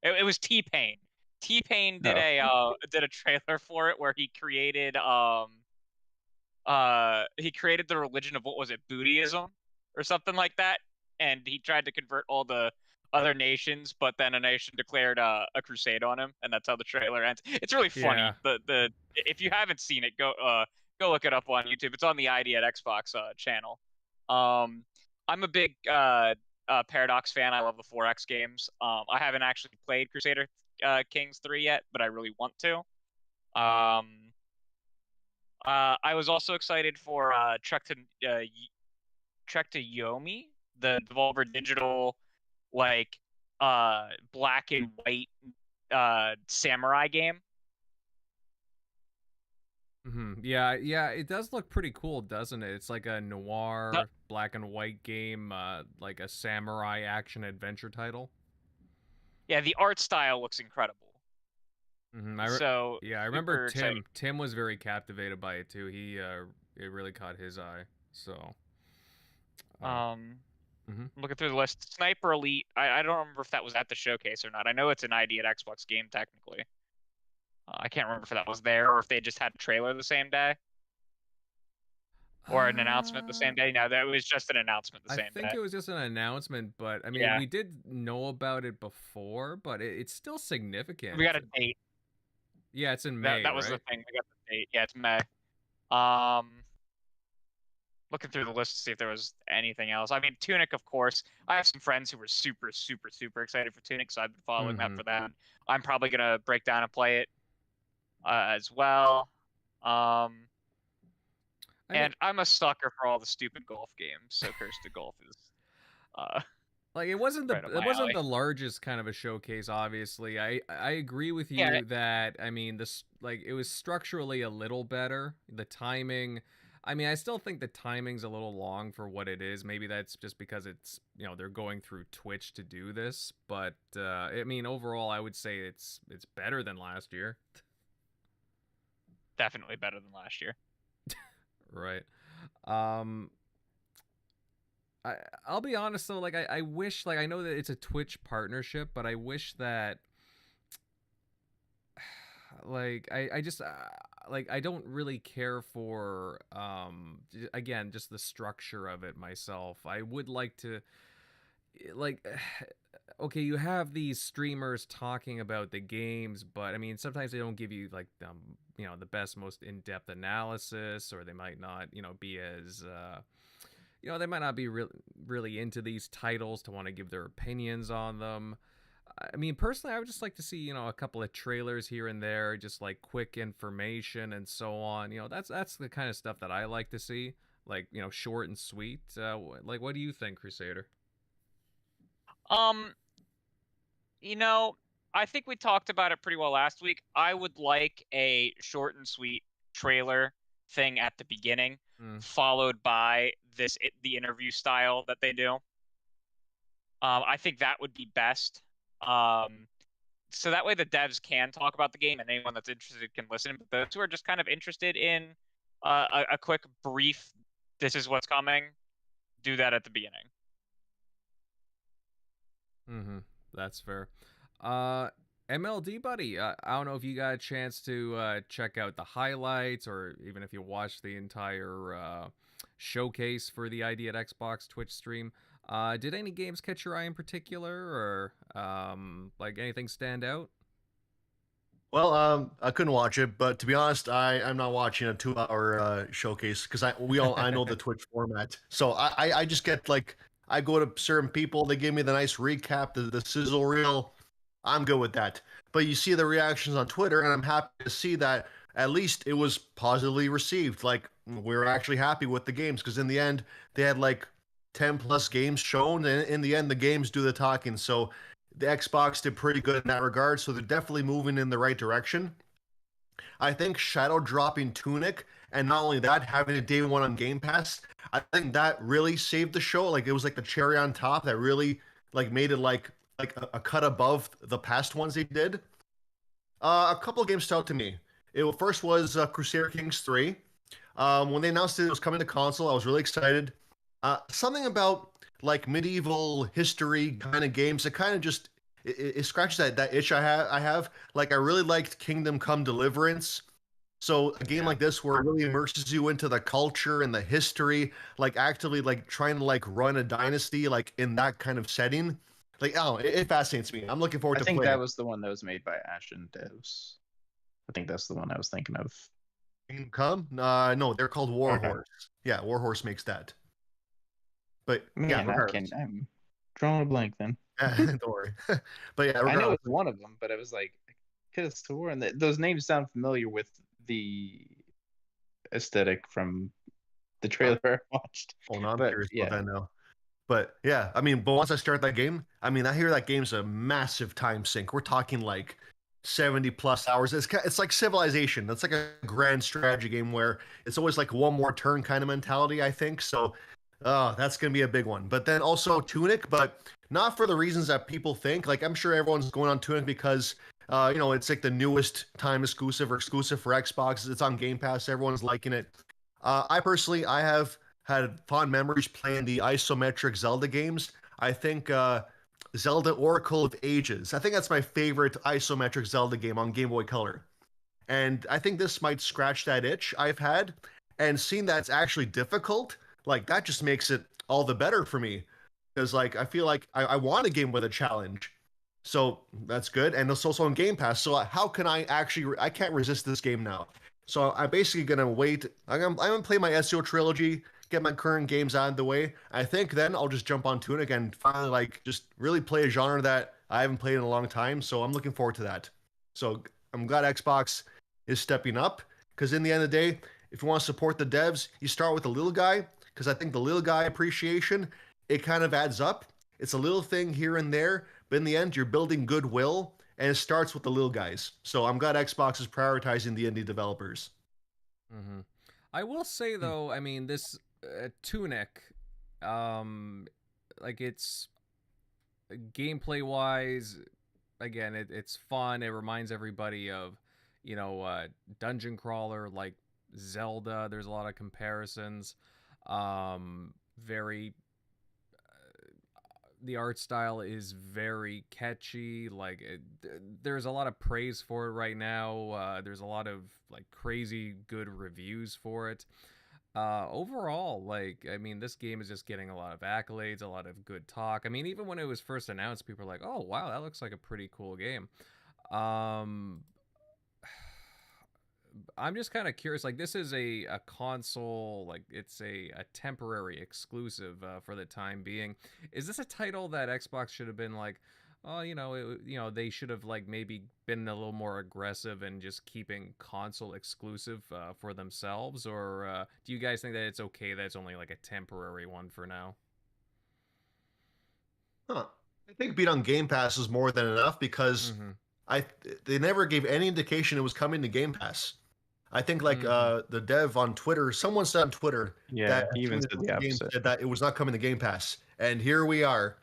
It was T-Pain. T-Pain did Oh. a trailer for it where he created the religion of, what was it, Buddhism or something like that, and he tried to convert all the other nations, but then a nation declared a crusade on him, and that's how the trailer ends. It's really funny. Yeah. The if you haven't seen it, go look it up on YouTube. It's on the ID at Xbox channel. I'm a big Paradox fan. I love the 4X games. I haven't actually played Crusader Kings 3 yet, but I really want to. I was also excited for Trek to Yomi, the Devolver Digital, like, black and white samurai game. Mm-hmm. Yeah, it does look pretty cool, doesn't it? It's like a noir black and white game, like a samurai action adventure title. Yeah, the art style looks incredible. Mm-hmm. I remember super exciting. Tim was very captivated by it too. It really caught his eye. So, Looking through the list, Sniper Elite. I don't remember if that was at the showcase or not. I know it's an ID at Xbox game technically. I can't remember if that was there or if they just had a trailer the same day or an announcement the same day. No, that was just an announcement the same day. I think it was just an announcement, but I mean, Yeah. we did know about it before, but it's still significant. We got a date. Yeah, it's in May. That was right? the thing. We got the date. Yeah, it's May. Looking through the list to see if there was anything else. I mean, Tunic, of course. I have some friends who were super, super, super excited for Tunic, so I've been following that for that. I'm probably gonna break down and play it as well. And I'm a sucker for all the stupid golf games, so Curse to Golf is Like it wasn't Right up my the alley. largest kind of a showcase. Obviously, I agree with you Yeah. that I mean this like it was structurally a little better. The timing, I mean, I still think the timing's a little long for what it is. Maybe that's just because it's they're going through Twitch to do this. But I mean, overall, I would say it's better than last year. Definitely better than last year. Right. I'll be honest though, like I wish, like I know that it's a Twitch partnership, but I wish that like I just like I don't really care for again just the structure of it myself. I would like to like okay, you have these streamers talking about the games, but I mean sometimes they don't give you like the best most in-depth analysis, or they might not be as they might not be really into these titles to want to give their opinions on them. I mean, personally, I would just like to see, a couple of trailers here and there, just like quick information and so on. That's the kind of stuff that I like to see, like, short and sweet. Like, what do you think, Crusader? I think we talked about it pretty well last week. I would like a short and sweet trailer thing at the beginning, followed by the interview style that they do. I think that would be best. So that way the devs can talk about the game, and anyone that's interested can listen. But those who are just kind of interested in a quick brief, this is what's coming, do that at the beginning. That's fair. MLD buddy, I don't know if you got a chance to check out the highlights, or even if you watched the entire showcase for the ID at Xbox Twitch stream. Did any games catch your eye in particular, or like anything stand out? Well, I couldn't watch it, but to be honest, I'm not watching a 2-hour showcase because I know the Twitch format. So I just get like I go to certain people, they give me the nice recap, the sizzle reel. I'm good with that. But you see the reactions on Twitter, and I'm happy to see that at least it was positively received. Like we're actually happy with the games because in the end they had like 10 plus games shown, and in the end the games do the talking. So the Xbox did pretty good in that regard, so they're definitely moving in the right direction. I think shadow dropping Tunic, and not only that, having it day one on Game Pass, I think that really saved the show. Like it was like the cherry on top that really like made it like a cut above the past ones they did. A couple of games stood out to me. First was Crusader Kings 3. When they announced it was coming to console, I was really excited. Something about like medieval history kind of games that kind of just it scratches that itch I have. Like I really liked Kingdom Come Deliverance. So a game like this where it really immerses you into the culture and the history, like actively like trying to like run a dynasty like in that kind of setting. Like it fascinates me. I'm looking forward I to think playing. that was the one that was made by Ashen Devs. I think that's the one I was thinking of. Kingdom Come? No, they're called Warhorse. Okay. Yeah, Warhorse makes that. But Man, yeah, regardless. I'm drawing a blank then. Don't worry. But yeah, I know regardless. it's one of them, but I was like, I could have sworn that those names sound familiar with the aesthetic from the trailer I watched. Hold on, I'm But, curious yeah. about that now. But yeah, I mean, but once I start that game, I mean, I hear that game's a massive time sink. We're talking like 70 plus hours. It's like Civilization. That's like a grand strategy game where it's always like one more turn kind of mentality, I think. So that's going to be a big one. But then also Tunic, but not for the reasons that people think. Like, I'm sure everyone's going on Tunic because, it's like the newest time exclusive for Xbox. It's on Game Pass. Everyone's liking it. I have had fond memories playing the isometric Zelda games. I think Zelda Oracle of Ages. I think that's my favorite isometric Zelda game on Game Boy Color. And I think this might scratch that itch I've had. And seeing that it's actually difficult, like that just makes it all the better for me. Because like I feel like I want a game with a challenge. So that's good. And it's also on Game Pass. So how can I I can't resist this game now. So I'm basically going to wait. I'm going to play my SEO trilogy, get my current games out of the way. I think then I'll just jump on Tunic and finally like just really play a genre that I haven't played in a long time. So I'm looking forward to that. So I'm glad Xbox is stepping up because in the end of the day, if you want to support the devs, you start with the little guy because I think the little guy appreciation, it kind of adds up. It's a little thing here and there, but in the end, you're building goodwill, and it starts with the little guys. So I'm glad Xbox is prioritizing the indie developers. Mm-hmm. I will say though, I mean, this Tunic, like it's gameplay wise, again, it's fun. It reminds everybody of, dungeon crawler like Zelda. There's a lot of comparisons. Very the art style is very catchy. Like there's a lot of praise for it right now. There's a lot of like crazy good reviews for it. Overall, like, I mean, this game is just getting a lot of accolades, a lot of good talk. I mean, even when it was first announced, people were like, "Oh, wow, that looks like a pretty cool game." I'm just kind of curious. Like, this is a console, like it's a temporary exclusive for the time being. Is this a title that Xbox should have been like, oh, they should have like maybe been a little more aggressive and just keeping console exclusive for themselves, or do you guys think that it's okay that it's only like a temporary one for now? Huh. I think being on Game Pass is more than enough because they never gave any indication it was coming to Game Pass. I think like the dev on Twitter, someone said on Twitter that he even said the opposite. said that it was not coming to Game Pass, and here we are.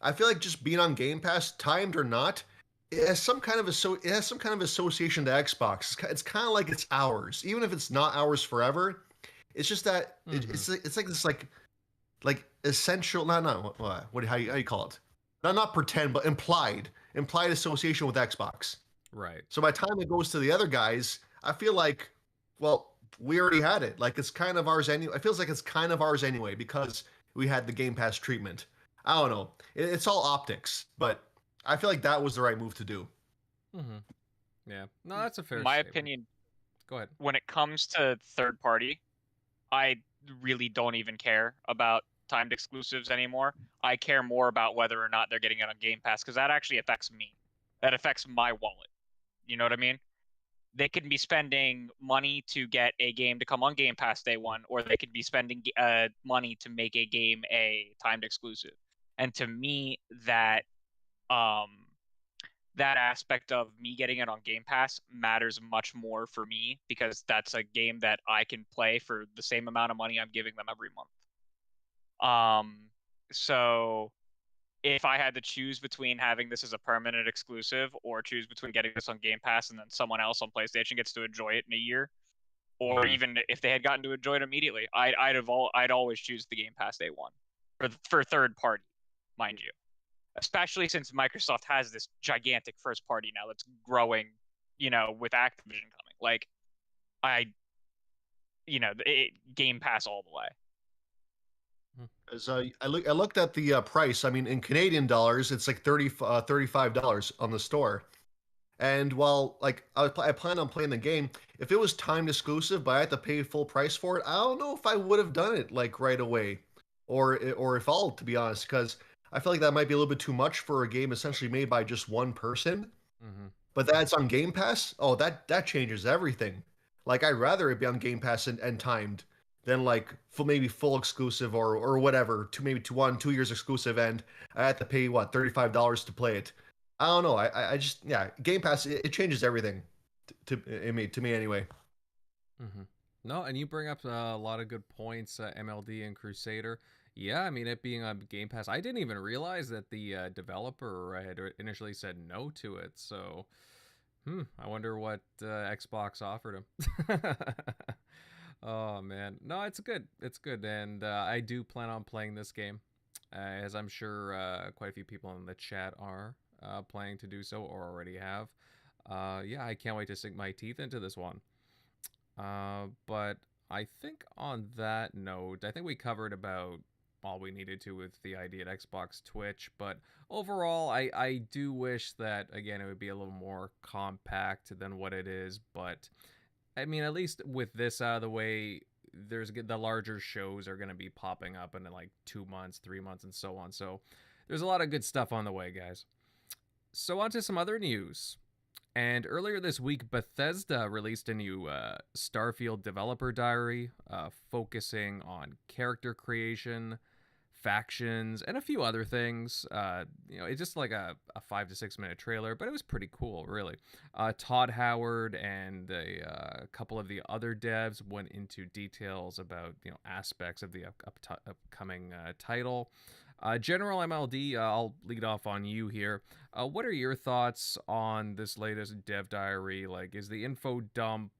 I feel like just being on Game Pass, timed or not, it has some kind of association to Xbox. It's kind of like it's ours, even if it's not ours forever. It's just that it's like this like essential. No, what how you call it? Not pretend, but implied association with Xbox. Right. So by the time it goes to the other guys, I feel like, well, we already had it. Like it's kind of ours anyway. It feels like it's kind of ours anyway because we had the Game Pass treatment. I don't know. It's all optics, but I feel like that was the right move to do. Yeah. No, that's a fair My statement. opinion. Go ahead. When it comes to third party, I really don't even care about timed exclusives anymore. I care more about whether or not they're getting it on Game Pass because that actually affects me. That affects my wallet. You know what I mean? They could be spending money to get a game to come on Game Pass day one, or they could be spending money to make a game a timed exclusive. And to me, that aspect of me getting it on Game Pass matters much more for me because that's a game that I can play for the same amount of money I'm giving them every month. So if I had to choose between having this as a permanent exclusive or choose between getting this on Game Pass and then someone else on PlayStation gets to enjoy it in a year, or even if they had gotten to enjoy it immediately, I'd always choose the Game Pass day one for third party, mind you. Especially since Microsoft has this gigantic first party now that's growing, with Activision coming. Like, Game Pass all the way. As I looked at the price. I mean, in Canadian dollars, it's like $35 on the store. And while like I plan on playing the game, if it was timed exclusive, but I had to pay full price for it, I don't know if I would have done it like right away, or if I'll, to be honest, because I feel like that might be a little bit too much for a game essentially made by just one person. But that's on Game Pass. Oh, that changes everything. Like I'd rather it be on Game Pass and timed than like maybe full exclusive or whatever, maybe 2 years exclusive, and I had to pay what $35 to play it. I don't know. I just Game Pass it changes everything to me anyway. No, and you bring up a lot of good points, MLD and Crusader. Yeah, I mean, it being on Game Pass, I didn't even realize that the developer had initially said no to it. So, I wonder what Xbox offered him. Oh man, no, it's good. It's good, and I do plan on playing this game, as I'm sure quite a few people in the chat are planning to do so or already have. Yeah, I can't wait to sink my teeth into this one. But I think on that note, I think we covered about all we needed to with the idea at Xbox Twitch, but overall I do wish that again it would be a little more compact than what it is, but I mean at least with this out of the way, there's the larger shows are going to be popping up in like 2 months, 3 months, and so on. So there's a lot of good stuff on the way, guys. So on to some other news. And earlier this week, Bethesda released a new Starfield developer diary, focusing on character creation, factions, and a few other things. It's just like a 5 to 6 minute trailer, but it was pretty cool, really. Todd Howard and a couple of the other devs went into details about aspects of the upcoming title. General MLD, I'll lead off on you here. What are your thoughts on this latest dev diary? Like, is the info dump,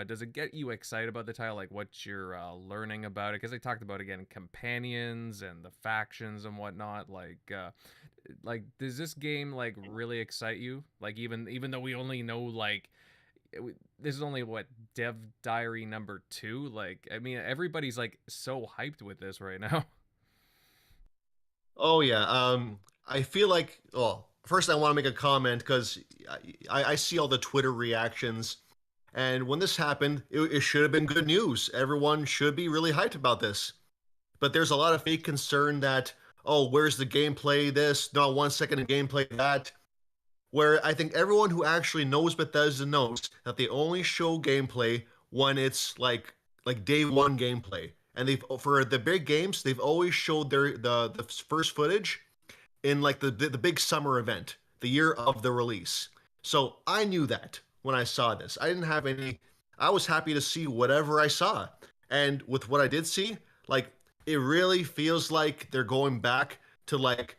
does it get you excited about the title? Like, what you're learning about it? Because I talked about, again, companions and the factions and whatnot. Like, does this game, like, really excite you? Like, even though we only know, like, this is only, what, dev diary number 2? Like, I mean, everybody's, like, so hyped with this right now. Oh yeah. I feel like. Well, first I want to make a comment because I see all the Twitter reactions, and when this happened, it should have been good news. Everyone should be really hyped about this. But there's a lot of fake concern that, oh, where's the gameplay? This, no, 1 second of gameplay that. Where I think everyone who actually knows Bethesda knows that they only show gameplay when it's like day one gameplay. And they've, for the big games, they've always showed the first footage in like the big summer event, the year of the release. So I knew that when I saw this. I didn't have any. I was happy to see whatever I saw, and with what I did see, like it really feels like they're going back to like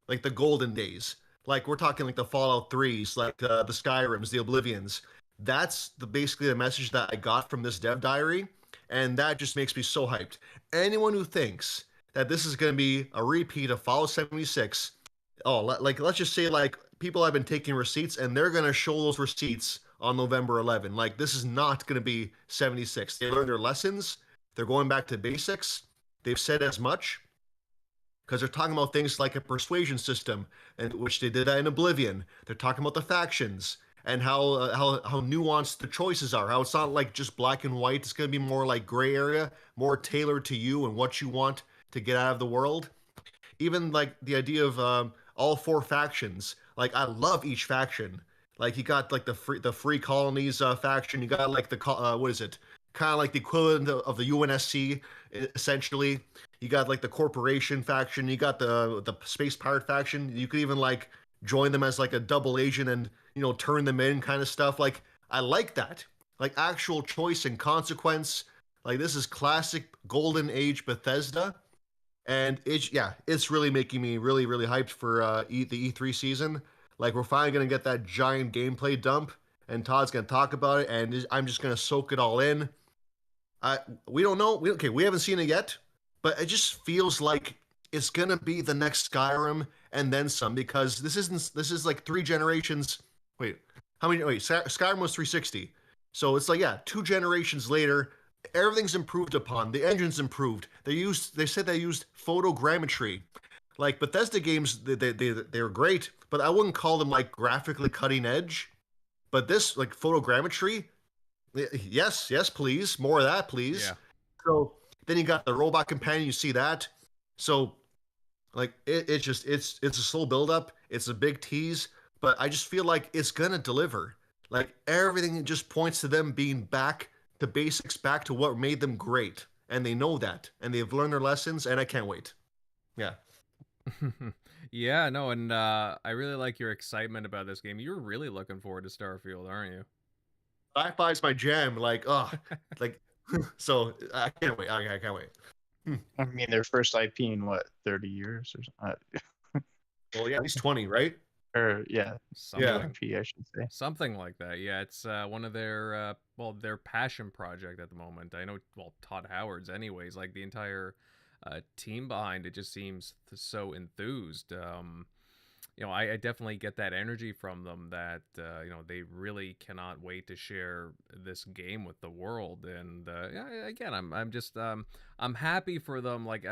the golden days. Like we're talking like the Fallout 3s, like the Skyrims, the Oblivions. That's basically the message that I got from this dev diary, and that just makes me so hyped. Anyone who thinks that this is going to be a repeat of Fallout 76, like let's just say like people have been taking receipts and they're going to show those receipts on November 11. Like this is not going to be 76. They learned their lessons. They're going back to basics. They've said as much because they're talking about things like a persuasion system, and which they did that in Oblivion. They're talking about the factions and how nuanced the choices are. How it's not like just black and white. It's going to be more like gray area, more tailored to you and what you want to get out of the world. Even like the idea of all 4 factions. Like I love each faction. Like you got like the free colonies faction. You got like the what is it? Kind of like the equivalent of the UNSC, essentially. You got like the corporation faction. You got the space pirate faction. You could even like join them as like a double agent and turn them in, kind of stuff. Like I like that. Like actual choice and consequence. Like this is classic golden age Bethesda, and it's really making me really really hyped for the E3 season. Like we're finally gonna get that giant gameplay dump, and Todd's gonna talk about it, and I'm just gonna soak it all in. We don't know. We haven't seen it yet, but it just feels like it's gonna be the next Skyrim and then some, because this is like 3 generations. Wait, how many? Wait, Skyrim was 360, so it's like 2 generations later. Everything's improved upon. The engine's improved. They said they used photogrammetry. Like Bethesda games, they were great, but I wouldn't call them like graphically cutting edge. But this like photogrammetry, yes, please, more of that, please. Yeah. So then you got the robot companion. You see that. So like it's a slow build up. It's a big tease, but I just feel like it's gonna deliver. Like everything just points to them being back to basics, back to what made them great, and they know that, and they've learned their lessons, and I can't wait. Yeah. Yeah, no, and I really like your excitement about this game. You're really looking forward to Starfield, aren't you? Sci-fi's my jam. Like, like, so I can't wait. I can't wait. I mean, their first IP in what, 30 years or something? Well, yeah, at least 20, right? Or yeah, Something, IP, I should say. something like that. Yeah, it's one of their their passion project at the moment. I know, Todd Howard's anyways. Like the entire team behind it just seems so enthused. I definitely get that energy from them that they really cannot wait to share this game with the world. And again, I'm happy for them. Like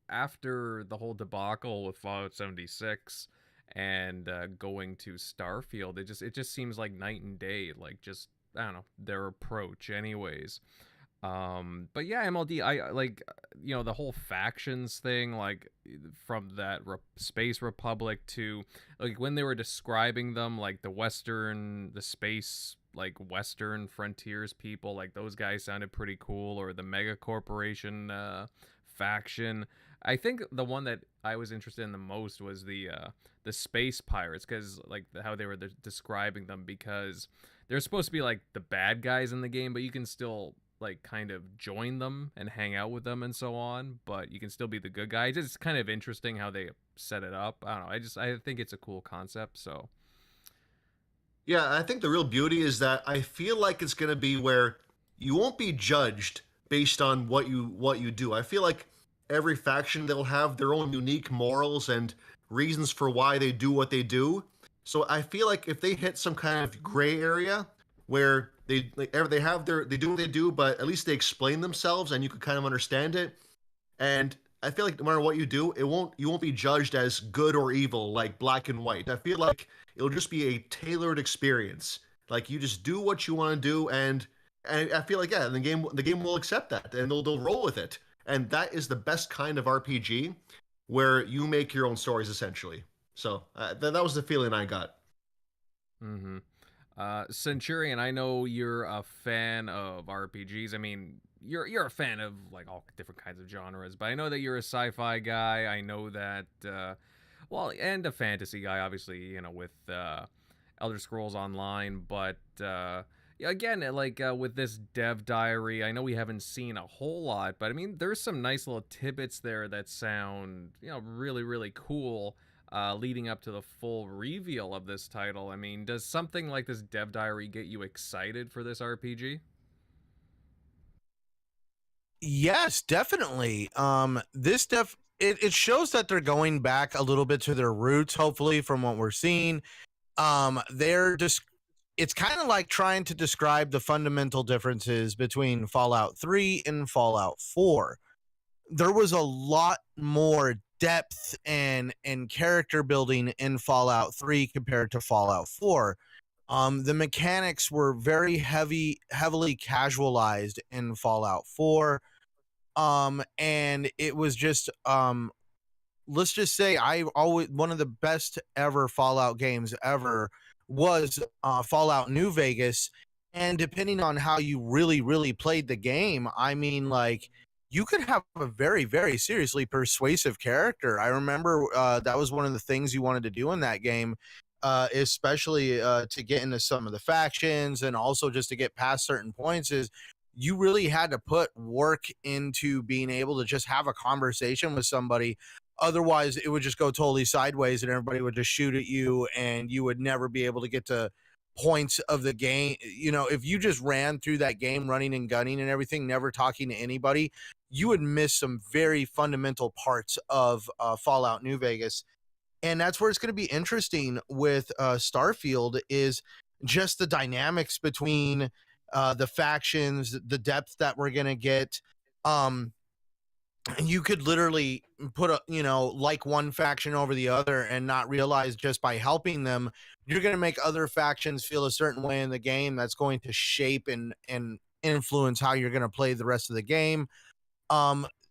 after the whole debacle with Fallout 76 and going to Starfield, it just seems like night and day. Like just, I don't know, their approach anyways. But yeah, MLD, I like, the whole factions thing, like from that Space Republic to like when they were describing them, like the space, like Western frontiers people, like those guys sounded pretty cool, or the Mega Corporation faction. I think the one that I was interested in the most was the space pirates, because like how they were describing them, because they're supposed to be like the bad guys in the game, but you can still like kind of join them and hang out with them and so on, but you can still be the good guy. It's just kind of interesting how they set it up. I don't know. I think it's a cool concept. So Yeah, I think the real beauty is that I feel like it's going to be where you won't be judged based on what you do. I feel like every faction, they'll have their own unique morals and reasons for why they do what they do. So I feel like if they hit some kind of gray area where they have they do what they do, but at least they explain themselves and you can kind of understand it. And I feel like no matter what you do, you won't be judged as good or evil, like black and white. I feel like it'll just be a tailored experience. Like you just do what you want to do, and I feel like yeah, the game will accept that, and they'll roll with it. And that is the best kind of RPG, where you make your own stories essentially. So that was the feeling I got. mm-hmm. Centurion, I know you're a fan of RPGs. I mean, you're a fan of like all different kinds of genres, but I know that you're a sci-fi guy. I know that well, and a fantasy guy, obviously, you know, with Elder Scrolls Online, but yeah, again, like with this dev diary, I know we haven't seen a whole lot, but I mean, there's some nice little tidbits there that sound, you know, really, really cool. Leading up to the full reveal of this title. I mean, does something like this dev diary get you excited for this RPG? Yes, definitely. It shows that they're going back a little bit to their roots, hopefully, from what we're seeing. They're just it's kind of like trying to describe the fundamental differences between Fallout 3 and Fallout 4. There was a lot more depth and character building in Fallout 3 compared to Fallout 4. The mechanics were very heavily casualized in Fallout 4. And it was just let's just say I always one of the best ever Fallout games ever was Fallout New Vegas. And depending on how you really played the game, I mean, like you could have a very seriously persuasive character. I remember that was one of the things you wanted to do in that game, especially to get into some of the factions and also just to get past certain points. Is you really had to put work into being able to just have a conversation with somebody. Otherwise, it would just go totally sideways and everybody would just shoot at you and you would never be able to get to points of the game. You know, if you just ran through that game running and gunning and everything, never talking to anybody, you would miss some very fundamental parts of Fallout New Vegas. And that's where it's going to be interesting with Starfield is just the dynamics between the factions, the depth that we're going to get. You could literally put like one faction over the other and not realize just by helping them, you're going to make other factions feel a certain way in the game that's going to shape and influence how you're going to play the rest of the game.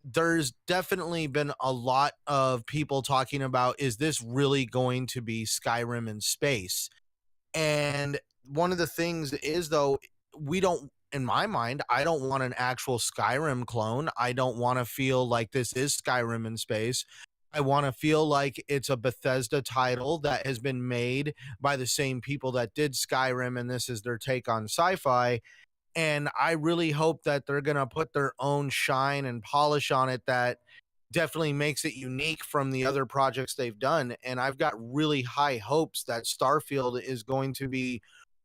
There's definitely been a lot of people talking about, is this really going to be Skyrim in space? And one of the things is, though, in my mind, I don't want an actual Skyrim clone. I don't want to feel like this is Skyrim in space. I want to feel like it's a Bethesda title that has been made by the same people that did Skyrim, and this is their take on sci-fi. And I really hope that they're going to put their own shine and polish on it that definitely makes it unique from the other projects they've done. And I've got really high hopes that Starfield is going to be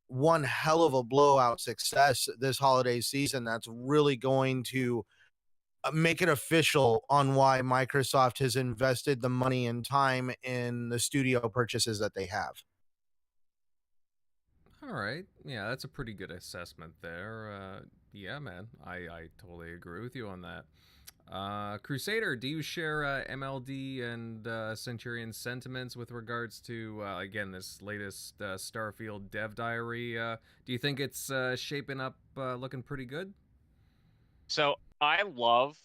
one hell of a blowout success this holiday season that's really going to make it official on why Microsoft has invested the money and time in the studio purchases that they have. All right. Yeah, that's a pretty good assessment there. Yeah, man. I totally agree with you on that. Crusader, do you share MLD and Centurion's sentiments with regards to, again, this latest Starfield dev diary? Do you think it's shaping up looking pretty good? So I love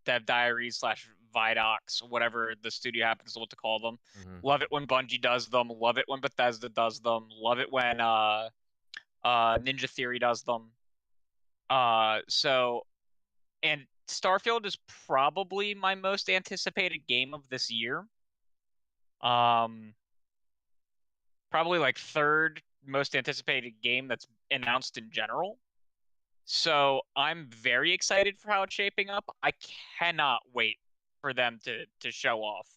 dev diaries / Vidocs, whatever the studio happens to call them. Mm-hmm. Love it when Bungie does them. Love it when Bethesda does them. Love it when Ninja Theory does them. And Starfield is probably my most anticipated game of this year. Probably like third most anticipated game that's announced in general. So I'm very excited for how it's shaping up. I cannot wait for them to show off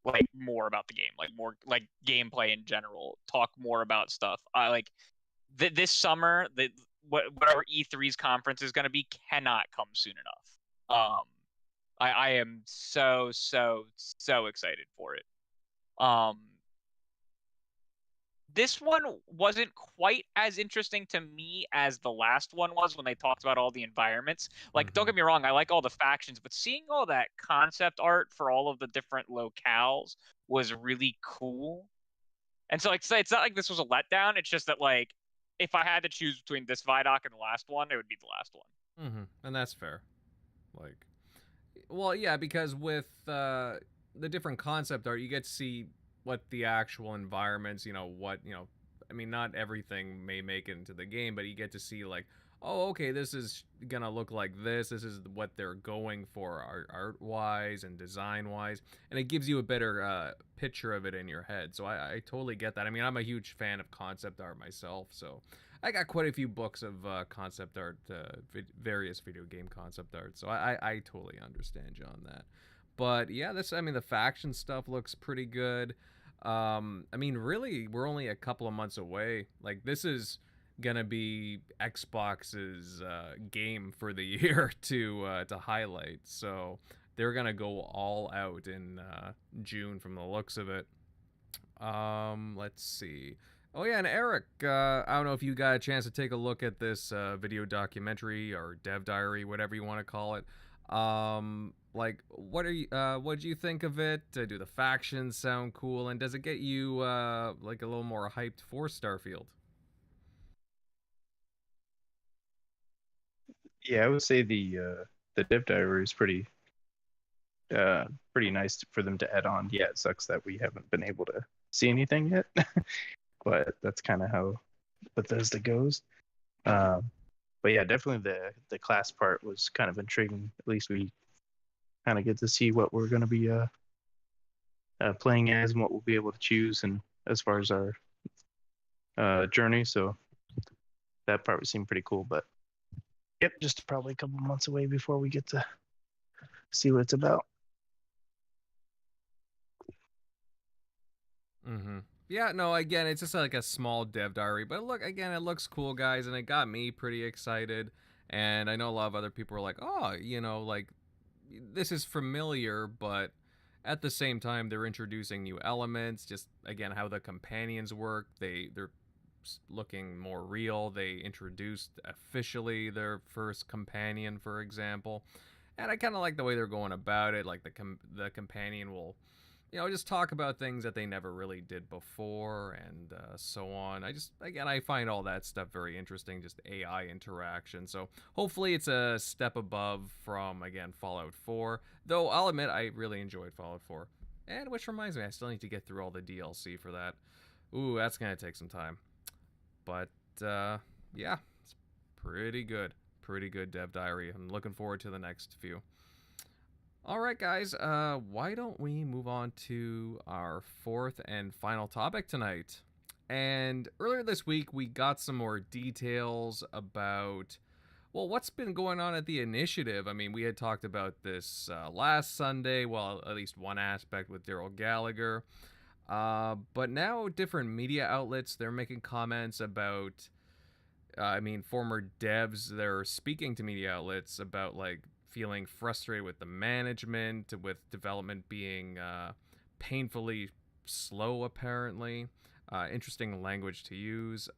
like more about the game, like more like gameplay in general, talk more about stuff. I like this summer, whatever E3's conference is going to be cannot come soon enough. I am so excited for it. This one wasn't quite as interesting to me as the last one was when they talked about all the environments. Like, don't get me wrong, I like all the factions, but seeing all that concept art for all of the different locales was really cool. And so, like, it's not like this was a letdown. It's just that, like, if I had to choose between this Vidoc and the last one, it would be the last one. And that's fair. Like, well, yeah, because with the different concept art, you get to see what the actual environments, I mean, not everything may make it into the game, but you get to see like, oh, okay, this is gonna look like this is what they're going for art wise and design wise, and it gives you a better picture of it in your head. So I totally get that. I mean, I'm a huge fan of concept art myself, so I got quite a few books of concept art, various video game concept art, so I totally understand you on that. But yeah, the faction stuff looks pretty good. I mean, really, we're only a couple of months away. Like, this is gonna be Xbox's game for the year to highlight. So they're gonna go all out in June from the looks of it. Let's see. Oh yeah, and Eric, I don't know if you got a chance to take a look at this video documentary or dev diary, whatever you want to call it. Like, what do you think of it? Do the factions sound cool, and does it get you like a little more hyped for Starfield? Yeah, I would say the dev diary is pretty nice for them to add on. Yeah, it sucks that we haven't been able to see anything yet, but that's kind of how Bethesda goes. But yeah, definitely the class part was kind of intriguing. At least we kind of get to see what we're going to be playing as and what we'll be able to choose, and as far as our journey. So that part would seem pretty cool. But yep, just probably a couple months away before we get to see what it's about. Yeah, no, again, it's just like a small dev diary, but look, again, it looks cool, guys, and it got me pretty excited. And I know a lot of other people are like, oh, like, this is familiar, but at the same time, they're introducing new elements. Just again, how the companions work. They're looking more real. They introduced officially their first companion, for example, and I kind of like the way they're going about it. Like the companion will, just talk about things that they never really did before, and so on. I find all that stuff very interesting, just AI interaction. So hopefully it's a step above from, again, Fallout 4. Though I'll admit, I really enjoyed Fallout 4. And which reminds me, I still need to get through all the DLC for that. Ooh, that's going to take some time. But, yeah, it's pretty good. Pretty good dev diary. I'm looking forward to the next few. All right, guys, why don't we move on to our fourth and final topic tonight? And earlier this week, we got some more details about, well, what's been going on at the initiative. I mean, we had talked about this last Sunday, well, at least one aspect with Daryl Gallagher. But now different media outlets, they're making comments about, former devs, they're speaking to media outlets about, like, feeling frustrated with the management, with development being painfully slow, apparently. Interesting language to use.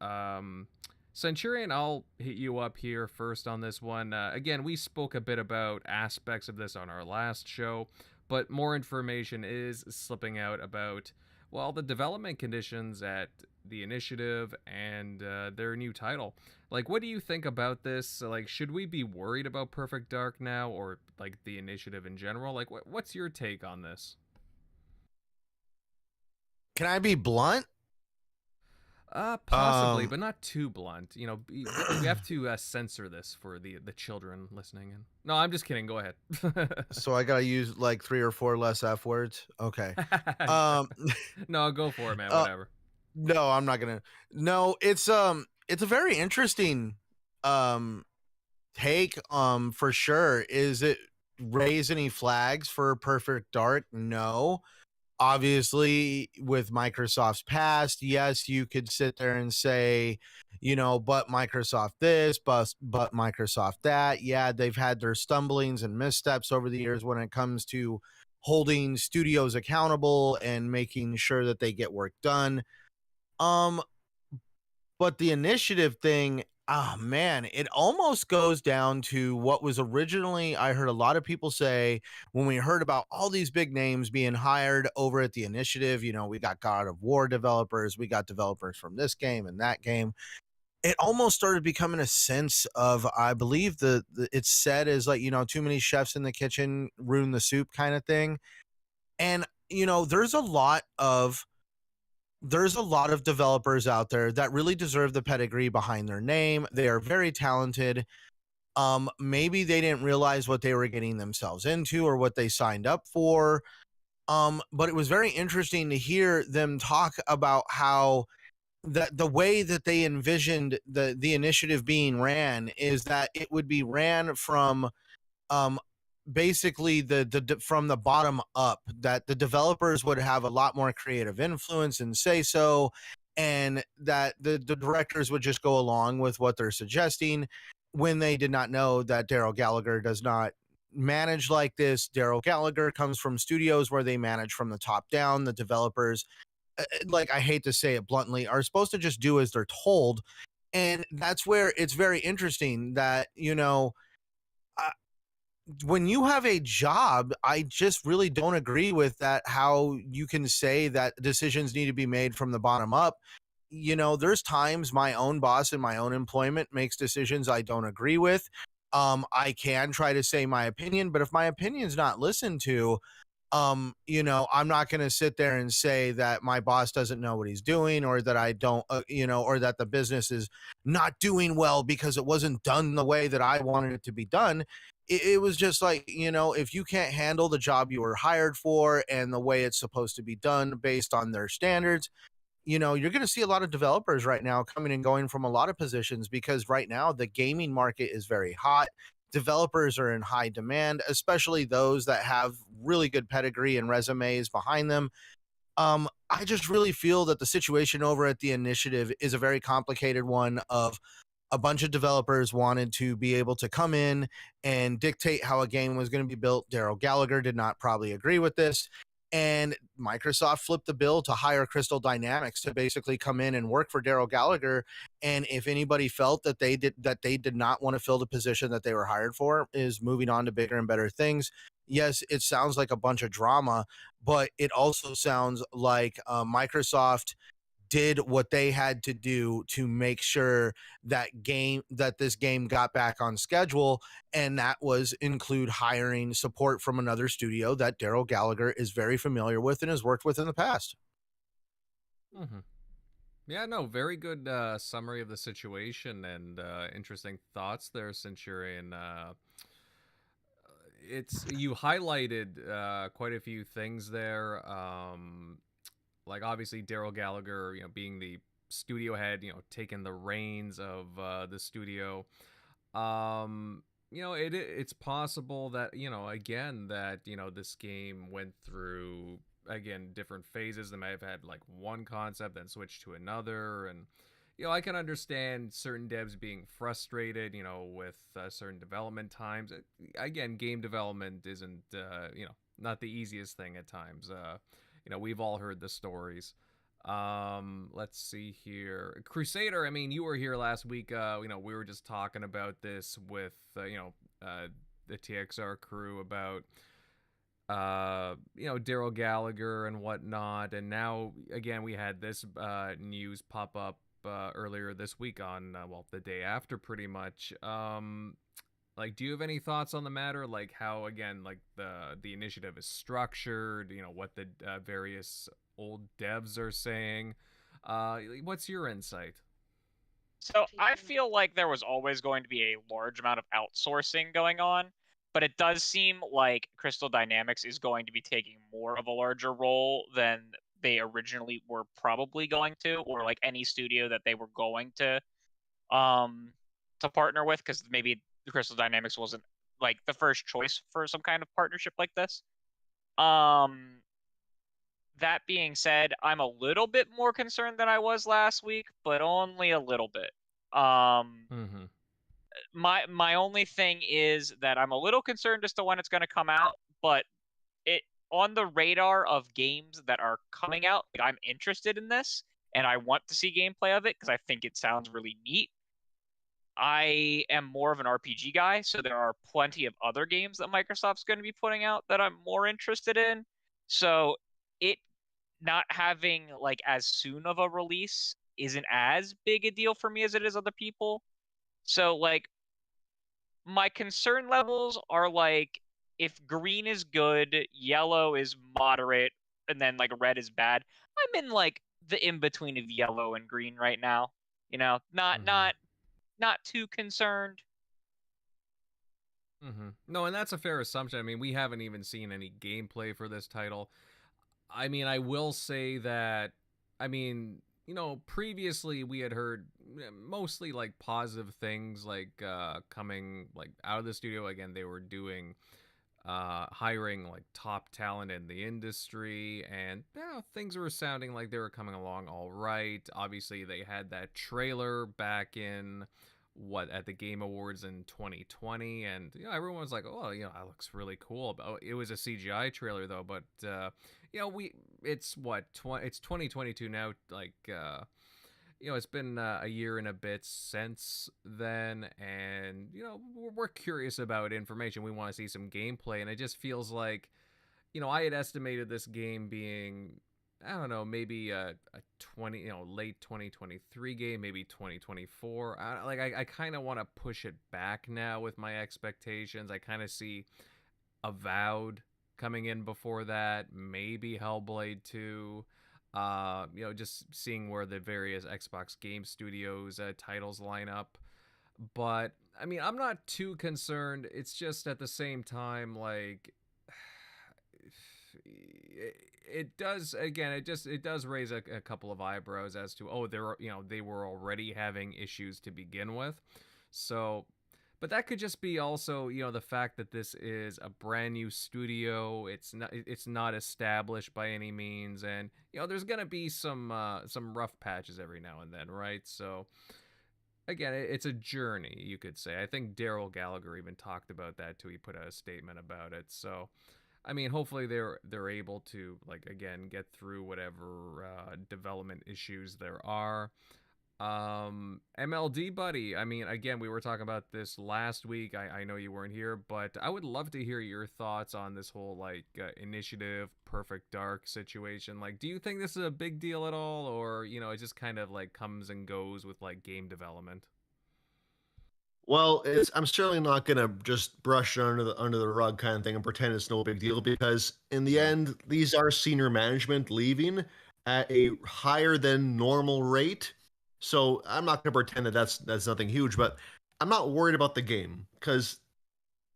Centurion, I'll hit you up here first on this one. Again, we spoke a bit about aspects of this on our last show, but more information is slipping out about, well, the development conditions at the initiative and their new title. Like, what do you think about this? Like, should we be worried about Perfect Dark now, or like the initiative in general? Like, what's your take on this? Can I be blunt? Possibly, but not too blunt. You know, we have to censor this for the children listening. And no, I'm just kidding. Go ahead. So I gotta use like 3 or 4 less F words. Okay. No, go for it, man. uh, Whatever. no, I'm not gonna. No, it's a very interesting take for sure. Is it raise any flags for Perfect Dark? No. Obviously, with Microsoft's past, yes, you could sit there and say, but Microsoft this, but Microsoft that. Yeah, they've had their stumblings and missteps over the years when it comes to holding studios accountable and making sure that they get work done. Um, but the initiative thing, oh man, it almost goes down to what was originally, I heard a lot of people say when we heard about all these big names being hired over at the initiative. We got God of War developers, we got developers from this game and that game. It almost started becoming a sense of, I believe it's said is like, too many chefs in the kitchen ruin the soup kind of thing. And, there's a lot of developers out there that really deserve the pedigree behind their name. They are very talented. Maybe they didn't realize what they were getting themselves into or what they signed up for. But it was very interesting to hear them talk about how the way that they envisioned the initiative being ran is that it would be ran from basically the from the bottom up, that the developers would have a lot more creative influence and say so, and that the directors would just go along with what they're suggesting, when they did not know that Daryl Gallagher does not manage like this. Daryl Gallagher comes from studios where they manage from the top down. The developers, like, I hate to say it bluntly, are supposed to just do as they're told. And that's where it's very interesting that, when you have a job, I just really don't agree with that, how you can say that decisions need to be made from the bottom up. There's times my own boss in my own employment makes decisions I don't agree with. I can try to say my opinion, but if my opinion's not listened to, I'm not going to sit there and say that my boss doesn't know what he's doing, or that I don't, or that the business is not doing well because it wasn't done the way that I wanted it to be done. It was just like, if you can't handle the job you were hired for and the way it's supposed to be done based on their standards, you're going to see a lot of developers right now coming and going from a lot of positions, because right now the gaming market is very hot. Developers are in high demand, especially those that have really good pedigree and resumes behind them. I just really feel that the situation over at the initiative is a very complicated one. Of a bunch of developers wanted to be able to come in and dictate how a game was going to be built. Daryl Gallagher did not probably agree with this, and Microsoft flipped the bill to hire Crystal Dynamics to basically come in and work for Daryl Gallagher. And if anybody felt that they did not want to fill the position that they were hired for, is moving on to bigger and better things. Yes, it sounds like a bunch of drama, but it also sounds like Microsoft did what they had to do to make sure that this game got back on schedule, and that was include hiring support from another studio that Daryl Gallagher is very familiar with and has worked with in the past. Mm-hmm. Yeah, no, very good summary of the situation, and interesting thoughts there, Centurion. You highlighted quite a few things there. Like, obviously Daryl Gallagher, being the studio head, taking the reins of the studio. It's possible that, again, that, this game went through, again, different phases. They may have had like one concept, then switched to another. And, I can understand certain devs being frustrated, with certain development times. Again, game development isn't, not the easiest thing at times. We've all heard the stories. Let's see here. Crusader, I mean, you were here last week. We were just talking about this with, the TXR crew about, Daryl Gallagher and whatnot. And now, again, we had this news pop up earlier this week on, the day after, pretty much. Like, do you have any thoughts on the matter? Like, how, again, like the initiative is structured, what the various old devs are saying. What's your insight? So I feel like there was always going to be a large amount of outsourcing going on, but it does seem like Crystal Dynamics is going to be taking more of a larger role than they originally were probably going to, or like any studio that they were going um to partner with, because maybe Crystal Dynamics wasn't like the first choice for some kind of partnership like this. Um that being said, I'm a little bit more concerned than I was last week, but only a little bit. Mm-hmm. My only thing is that I'm a little concerned as to when it's going to come out, but it on the radar of games that are coming out, like, I'm interested in this and I want to see gameplay of it because I think it sounds really neat. I am more of an RPG guy, so there are plenty of other games that Microsoft's going to be putting out that I'm more interested in. So it not having like as soon of a release isn't as big a deal for me as it is other people. So like my concern levels are like if green is good, yellow is moderate, and then like red is bad. I'm in like the in between of yellow and green right now. You know, not too concerned. No, and that's a fair assumption. I mean, we haven't even seen any gameplay for this title. I mean, I will say that, I mean, previously we had heard mostly like positive things, like coming like out of the studio. Again, they were doing hiring like top talent in the industry, and things were sounding like they were coming along all right. Obviously, they had that trailer back in at the Game Awards in 2020, and everyone was like, oh, that looks really cool. It was a CGI trailer though, but it's 2022 now, like it's been a year and a bit since then, and we're curious about information. We want to see some gameplay, and it just feels like I had estimated this game being, I don't know, maybe a late 2023 game, maybe 2024. I kind of want to push it back now with my expectations. I kind of see Avowed coming in before that, maybe Hellblade 2. Just seeing where the various Xbox Game Studios titles line up. But I mean, I'm not too concerned. It's just at the same time, like, it does raise a couple of eyebrows as to, they were already having issues to begin with. So, but that could just be also, the fact that this is a brand new studio. It's not established by any means, and there's gonna be some rough patches every now and then, right? So again, it's a journey, you could say. I think Daryl Gallagher even talked about that too. He put out a statement about it. So I mean, hopefully they're able to, like, again, get through whatever development issues there are. MLD Buddy, I mean, again, we were talking about this last week. I know you weren't here, but I would love to hear your thoughts on this whole like Initiative Perfect Dark situation. Like, do you think this is a big deal at all, or it just kind of like comes and goes with like game development? Well, I'm certainly not going to just brush it under the rug kind of thing and pretend it's no big deal, because in the end, these are senior management leaving at a higher than normal rate. So I'm not going to pretend that that's nothing huge, but I'm not worried about the game because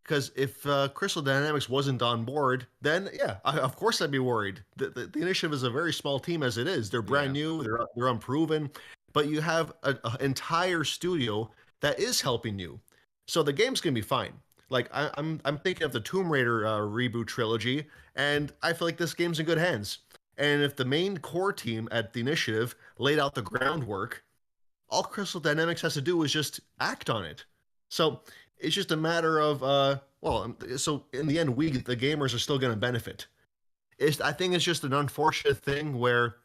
if Crystal Dynamics wasn't on board, then of course I'd be worried. The Initiative is a very small team as it is. They're brand new, they're unproven, but you have an entire studio that is helping you, so the game's gonna be fine. Like I'm thinking of the Tomb Raider reboot trilogy, and I feel like this game's in good hands. And if the main core team at the Initiative laid out the groundwork, all Crystal Dynamics has to do is just act on it. So it's just a matter of so in the end, the gamers are still going to benefit. I think it's just an unfortunate thing where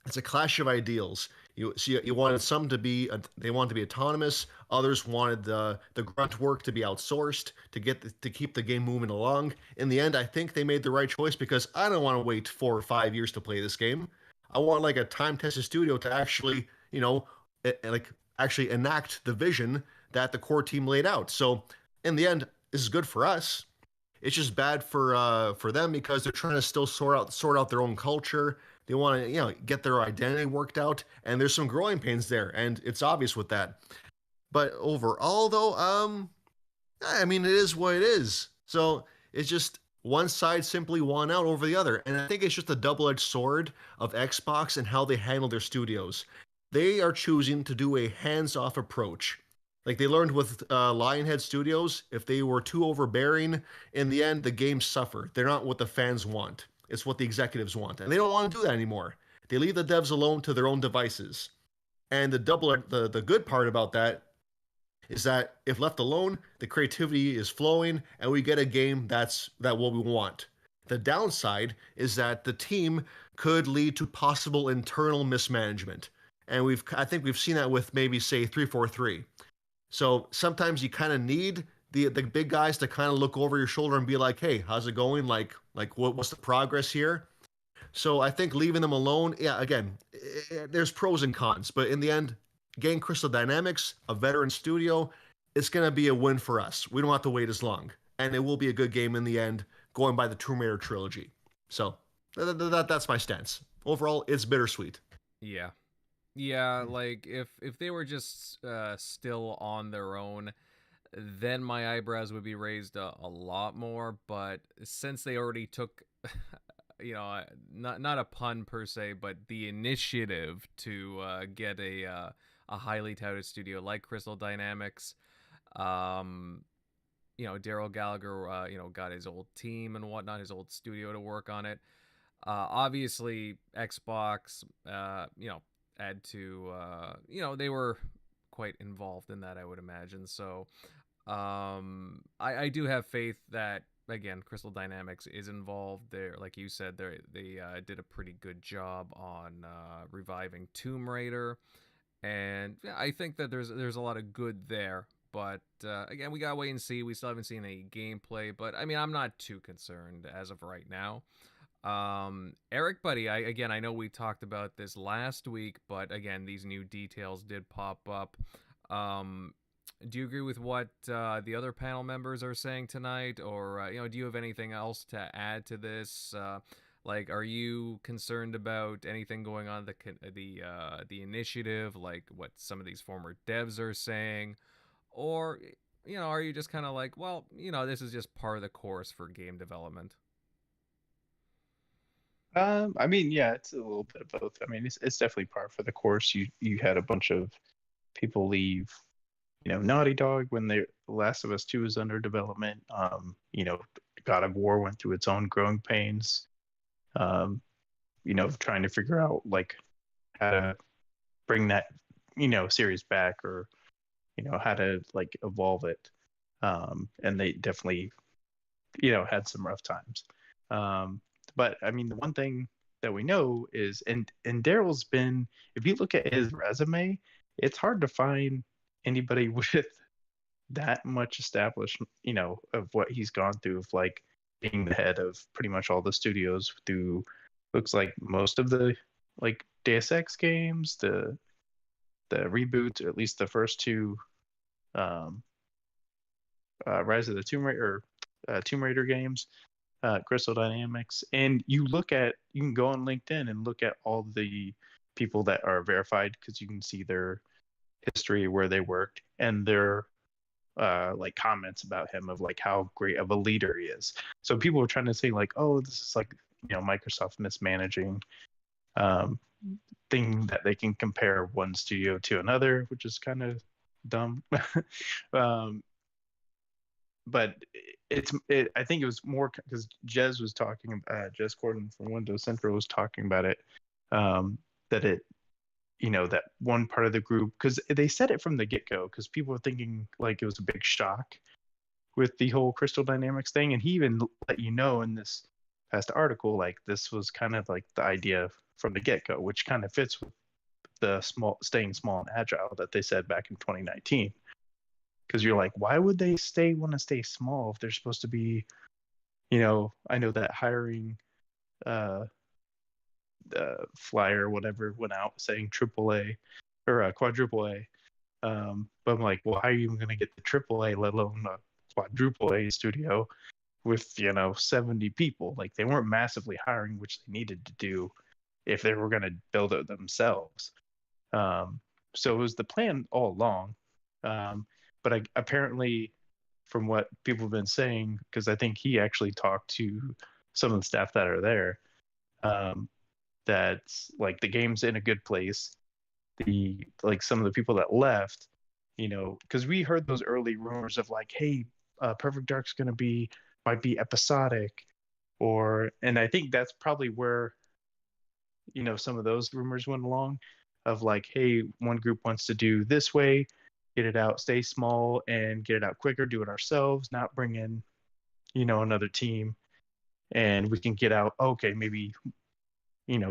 it's a clash of ideals. You wanted some to be they wanted to be autonomous. Others wanted the grunt work to be outsourced to keep the game moving along. In the end, I think they made the right choice, because I don't want to wait 4 or 5 years to play this game. I want like a time-tested studio to actually actually enact the vision that the core team laid out. So in the end, this is good for us. It's just bad for them, because they're trying to still sort out their own culture. They want to, get their identity worked out, and there's some growing pains there, and it's obvious with that. But overall, though, I mean, it is what it is. So it's just one side simply won out over the other, and I think it's just a double-edged sword of Xbox and how they handle their studios. They are choosing to do a hands-off approach. Like they learned with Lionhead Studios, if they were too overbearing, in the end, the games suffer. They're not what the fans want. It's what the executives want. And they don't want to do that anymore. They leave the devs alone to their own devices. And the good part about that is that if left alone, the creativity is flowing and we get a game that what we want. The downside is that the team could lead to possible internal mismanagement. And I think we've seen that with maybe say 343. So sometimes you kind of need the big guys to kind of look over your shoulder and be like, "Hey, how's it going? Like what's the progress here?" So I think leaving them alone, yeah, again, there's pros and cons, but in the end, getting Crystal Dynamics, a veteran studio, it's going to be a win for us. We don't have to wait as long, and it will be a good game in the end, going by the Tomb Raider trilogy. So that's my stance. Overall, it's bittersweet. Yeah. Yeah, like if they were just still on their own, then my eyebrows would be raised a lot more. But since they already took, not a pun per se, but the initiative to get a highly touted studio like Crystal Dynamics, Daryl Gallagher, got his old team and whatnot, his old studio to work on it. Obviously, Xbox, had to, they were quite involved in that, I would imagine. So I do have faith that, again, Crystal Dynamics is involved there. Like you said, they did a pretty good job on reviving Tomb Raider. And yeah, I think that there's a lot of good there. But again, we gotta wait and see. We still haven't seen any gameplay. But I mean, I'm not too concerned as of right now. Eric, buddy, I know we talked about this last week, but again, these new details did pop up. Do you agree with what the other panel members are saying tonight, or do you have anything else to add to this? Like, are you concerned about anything going on the initiative, like what some of these former devs are saying, or are you just kind of like, well, this is just part of the course for game development? I mean, yeah, it's a little bit of both. I mean, it's definitely par for the course. You had a bunch of people leave, Naughty Dog when The Last of Us 2 is under development. God of War went through its own growing pains. Trying to figure out like how to bring that, series back, or how to like evolve it. And they definitely, had some rough times. But I mean, the one thing that we know is, and Daryl's been, if you look at his resume, it's hard to find anybody with that much established, of what he's gone through, of like being the head of pretty much all the studios through, looks like most of the like Deus Ex games, the reboots, or at least the first two, Rise of the Tomb Raider, Tomb Raider games. Crystal Dynamics, and you can go on LinkedIn and look at all the people that are verified, because you can see their history, where they worked, and their like comments about him, of like how great of a leader he is. So people are trying to say like, oh, this is like Microsoft mismanaging, thing that they can compare one studio to another, which is kind of dumb. But I think it was more because Jez was talking, Jez Corden from Windows Central was talking about it, that it, that one part of the group, because they said it from the get-go, because people were thinking like it was a big shock with the whole Crystal Dynamics thing, and he even let in this past article, like this was kind of like the idea from the get-go, which kind of fits with the staying small and agile that they said back in 2019. Because you're like, why would they want to stay small if they're supposed to be, I know that hiring flyer or whatever went out saying AAA or quadruple A. But I'm like, well, how are you even going to get the AAA, let alone a quadruple A studio with 70 people? Like, they weren't massively hiring, which they needed to do if they were going to build it themselves. So it was the plan all along. But apparently, from what people have been saying, because I think he actually talked to some of the staff that are there, that like the game's in a good place. Some of the people that left, because we heard those early rumors of like, hey, Perfect Dark's might be episodic, and I think that's probably where some of those rumors went along, of like, hey, one group wants to do this way, get it out, stay small, and get it out quicker, do it ourselves, not bring in another team, and we can get out, okay, maybe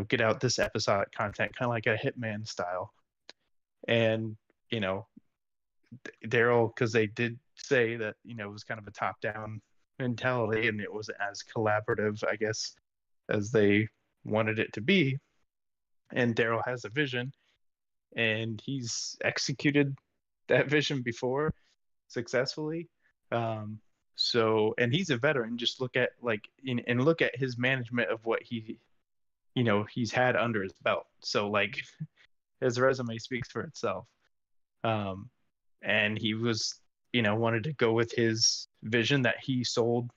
get out this episodic content, kind of like a Hitman style. And Daryl, because they did say that it was kind of a top-down mentality and it wasn't as collaborative, I guess, as they wanted it to be. And Daryl has a vision, and he's executed that vision before successfully. And he's a veteran. Just look at and look at his management of what he's had under his belt. So like his resume speaks for itself. And he was, wanted to go with his vision that he sold,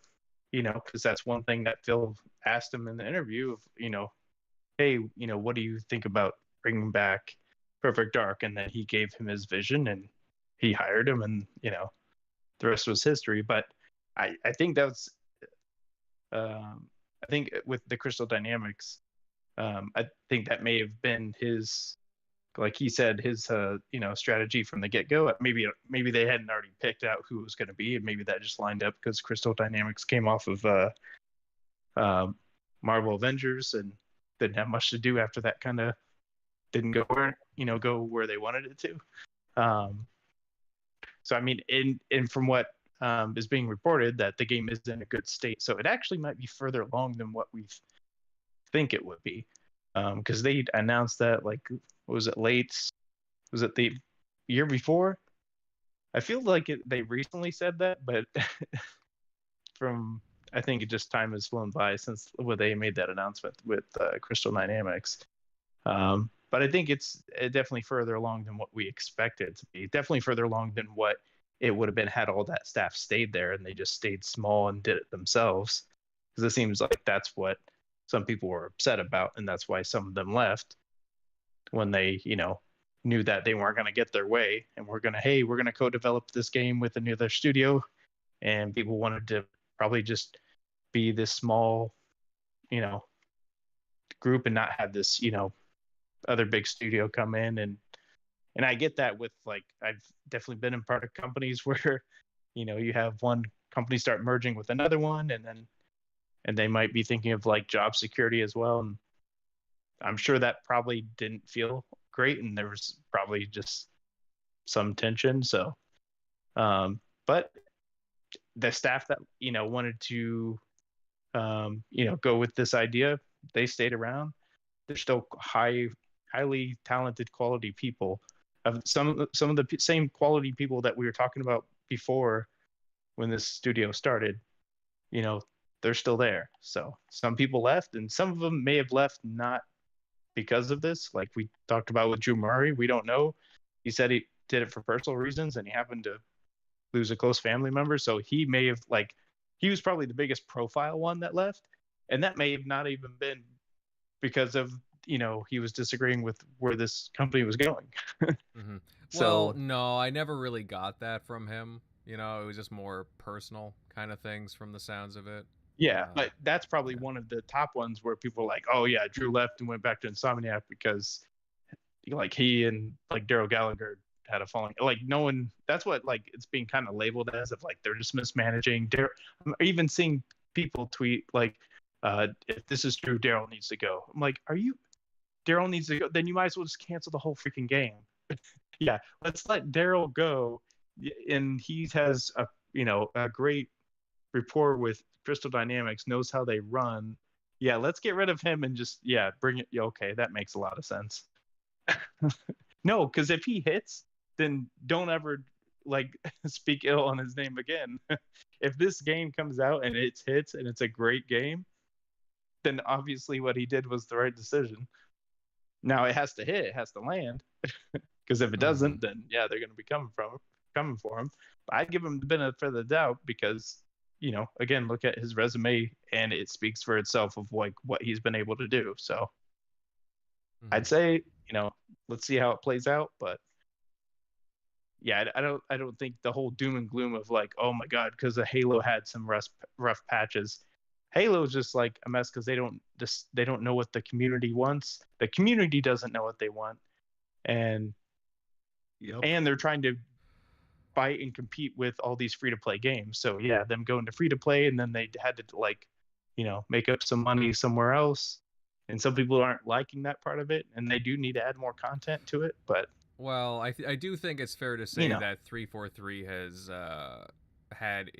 because that's one thing that Phil asked him in the interview of, hey, what do you think about bringing back Perfect Dark? And then he gave him his vision and he hired him, and, the rest was history. But I think that's, I think with the Crystal Dynamics, I think that may have been his, like he said, his strategy from the get-go. Maybe they hadn't already picked out who it was going to be, and maybe that just lined up because Crystal Dynamics came off of Marvel Avengers and didn't have much to do after that. Kind of didn't go where they wanted it to. So I mean, in from what is being reported, that the game is in a good state, so it actually might be further along than what we think it would be, because they announced that, like, was it the year before? I feel like they recently said that, but I think it just time has flown by since they made that announcement with Crystal Dynamics. But I think it's definitely further along than what we expected it to be. Definitely further along than what it would have been had all that staff stayed there and they just stayed small and did it themselves. Because it seems like that's what some people were upset about, and that's why some of them left when they, knew that they weren't going to get their way, and we're going to co-develop this game with another studio, and people wanted to probably just be this small, group and not have this, other big studio come in. And I get that with, like, I've definitely been in part of companies where, you have one company start merging with another one, and they might be thinking of like job security as well. And I'm sure that probably didn't feel great, and there was probably just some tension. So, but the staff that, wanted to, go with this idea, they stayed around. They're still highly talented, quality people. Of some of the same quality people that we were talking about before when this studio started, they're still there. So some people left, and some of them may have left not because of this. Like we talked about with Drew Murray, we don't know. He said he did it for personal reasons, and he happened to lose a close family member. So he may have, like, he was probably the biggest profile one that left, and that may have not even been because of, he was disagreeing with where this company was going. Mm-hmm. Well, no, I never really got that from him. It was just more personal kind of things from the sounds of it. Yeah, but that's probably one of the top ones where people are like, oh yeah, Drew left and went back to Insomniac because, like, he and like Daryl Gallagher had a falling. Like, no one. That's what, like, it's being kind of labeled as, of like they're just mismanaging. I'm even seeing people tweet like, if this is true, Daryl needs to go. I'm like, Daryl needs to go? Then you might as well just cancel the whole freaking game. Yeah, let's let Daryl go, and he has a great rapport with Crystal Dynamics, knows how they run. Yeah, let's get rid of him and just bring it. Okay, that makes a lot of sense. No, because if he hits, then don't ever like speak ill on his name again. If this game comes out and it's hits and it's a great game, then obviously what he did was the right decision. Now it has to hit, it has to land, because if it doesn't, then yeah, they're going to be coming for him. But I give him the benefit of the doubt because, again, look at his resume and it speaks for itself of like what he's been able to do. So I'd say, let's see how it plays out. But yeah, I don't think the whole doom and gloom of like, oh my God, because the Halo had some rough patches. Halo is just like a mess because they don't know what the community wants. The community doesn't know what they want, and they're trying to fight and compete with all these free to play games. So yeah, them going to free to play, and then they had to make up some money somewhere else. And some people aren't liking that part of it, and they do need to add more content to it. But well, I do think it's fair to say that 343 has had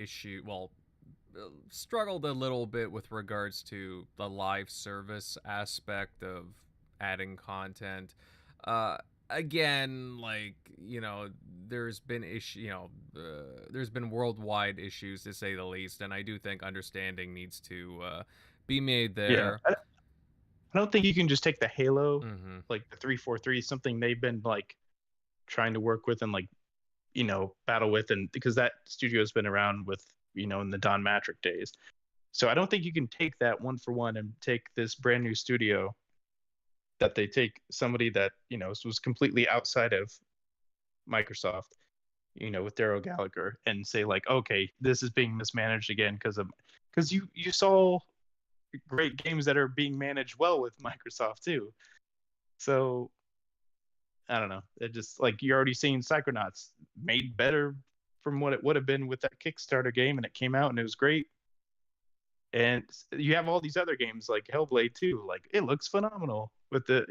struggled a little bit with regards to the live service aspect of adding content. Again, there's been there's been worldwide issues, to say the least, and I do think understanding needs to be made there. Yeah. I don't think you can just take the Halo, like the 343, something they've been like trying to work with and battle with, and because that studio has been around with in the Don Matrick days. So I don't think you can take that one for one and take this brand new studio that they take somebody that was completely outside of Microsoft, with Daryl Gallagher, and say like, okay, this is being mismanaged again because you saw great games that are being managed well with Microsoft too. So I don't know. It just like you're already seeing Psychonauts made better from what it would have been with that Kickstarter game, and it came out and it was great. And you have all these other games like Hellblade too. Like it looks phenomenal with the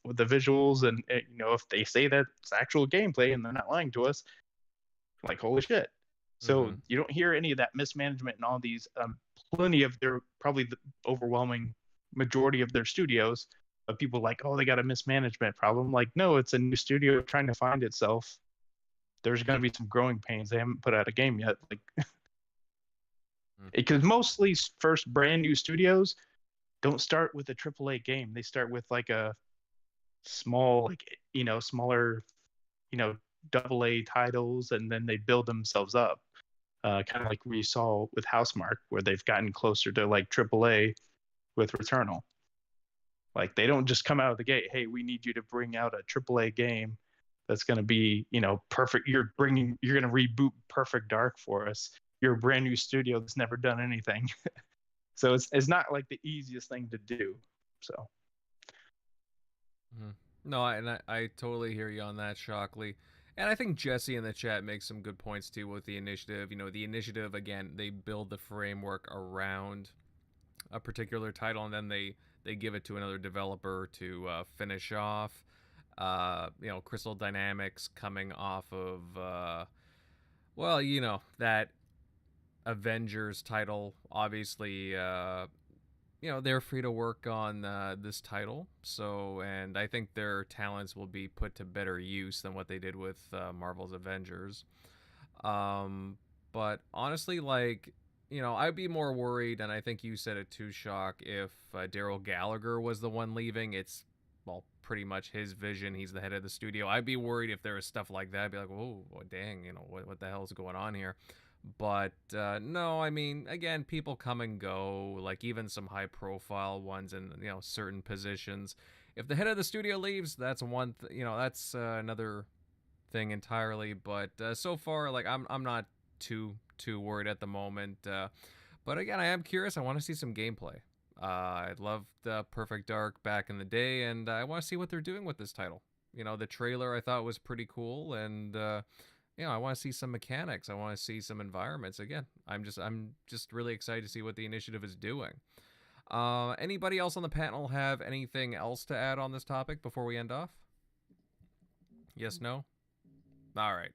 with the visuals, and if they say that it's actual gameplay and they're not lying to us, like holy shit. So you don't hear any of that mismanagement in all these. Plenty of probably the overwhelming majority of their studios of people like, oh, they got a mismanagement problem. Like, no, it's a new studio trying to find itself. There's going to be some growing pains. They haven't put out a game yet. Like, because mostly first brand new studios don't start with a AAA game. They start with like a small, smaller, AA titles, and then they build themselves up. Kind of like we saw with Housemarque, where they've gotten closer to like AAA with Returnal. Like they don't just come out of the gate, hey, we need you to bring out a AAA game that's going to be, perfect. You're going to reboot Perfect Dark for us. You're a brand new studio that's never done anything. So it's not like the easiest thing to do. So. No, I totally hear you on that, Shockley. And I think Jesse in the chat makes some good points too with the initiative. The initiative, again, they build the framework around a particular title, and then they give it to another developer to finish off. Crystal Dynamics coming off of, that Avengers title. Obviously, they're free to work on this title. So, and I think their talents will be put to better use than what they did with Marvel's Avengers. But honestly, I'd be more worried, and I think you said it too, Shock, if Daryl Gallagher was the one leaving. It's, pretty much his vision. He's the head of the studio. I'd be worried if there was stuff like that. I'd be like, whoa, dang, what the hell is going on here? But no, I mean, again, people come and go, like even some high-profile ones in certain positions. If the head of the studio leaves, that's that's another thing entirely. But so far, like I'm not too worried at the moment. But again, I am curious. I want to see some gameplay. I loved Perfect Dark back in the day, and I want to see what they're doing with this title. The trailer I thought was pretty cool, and I want to see some mechanics. I want to see some environments. Again, I'm just really excited to see what the initiative is doing. Anybody else on the panel have anything else to add on this topic before we end off? Yes, no? All right.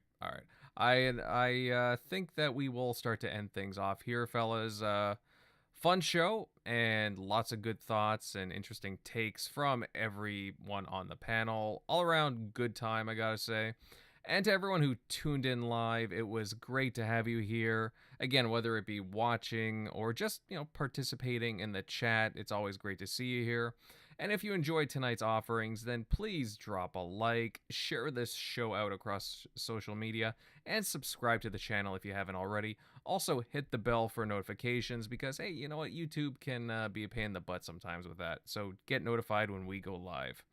I think that we will start to end things off here, fellas. Fun show and lots of good thoughts and interesting takes from everyone on the panel. All around good time, I gotta say. And to everyone who tuned in live, it was great to have you here. Again, whether it be watching or just, participating in the chat, it's always great to see you here. And if you enjoyed tonight's offerings, then please drop a like, share this show out across social media, and subscribe to the channel if you haven't already. Also, hit the bell for notifications because, hey, you know what? YouTube can be a pain in the butt sometimes with that. So get notified when we go live.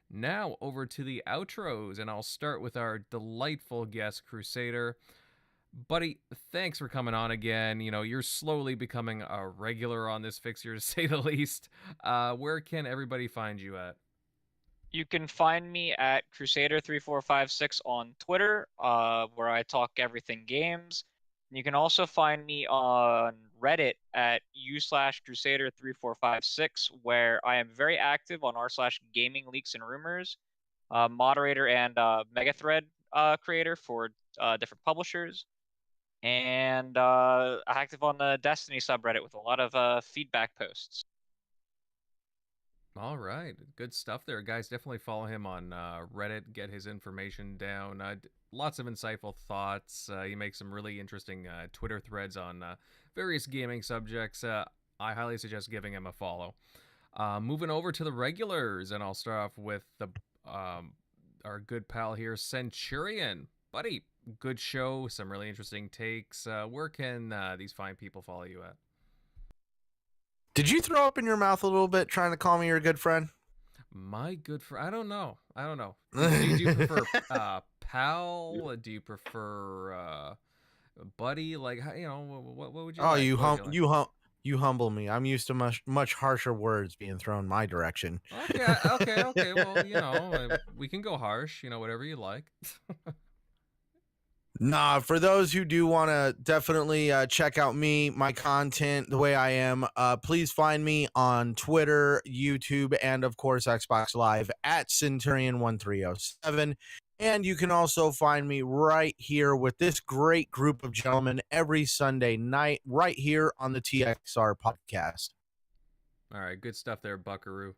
Now, over to the outros, and I'll start with our delightful guest, Crusader. Buddy, thanks for coming on again. You know, you're slowly becoming a regular on this fixture, to say the least. Where can everybody find you at? You can find me at Crusader3456 on Twitter, where I talk everything games. You can also find me on Reddit at u/Crusader3456, where I am very active on r/gaming leaks and rumors, moderator and Megathread creator for different publishers, and active on the Destiny subreddit with a lot of feedback posts. All right, good stuff there, guys. Definitely follow him on Reddit. Get his information down. Lots of insightful thoughts. He makes some really interesting Twitter threads on various gaming subjects. I highly suggest giving him a follow. Moving over to the regulars, and I'll start off with the our good pal here, Centurion. Buddy, good show. Some really interesting takes. Where can these fine people follow you at? Did you throw up in your mouth a little bit trying to call me your good friend? My good friend. I don't know. Do you prefer pal? Do you prefer buddy? Like, you know, what would you? Oh, like? you humble me. I'm used to much harsher words being thrown my direction. Okay. Well, you know, we can go harsh. You know, whatever you like. Nah, for those who do want to definitely check out me, my content, the way I am, please find me on Twitter, YouTube, and of course Xbox Live at Centurion1307. And you can also find me right here with this great group of gentlemen every Sunday night, right here on the TXR Podcast. All right, good stuff there, Buckaroo.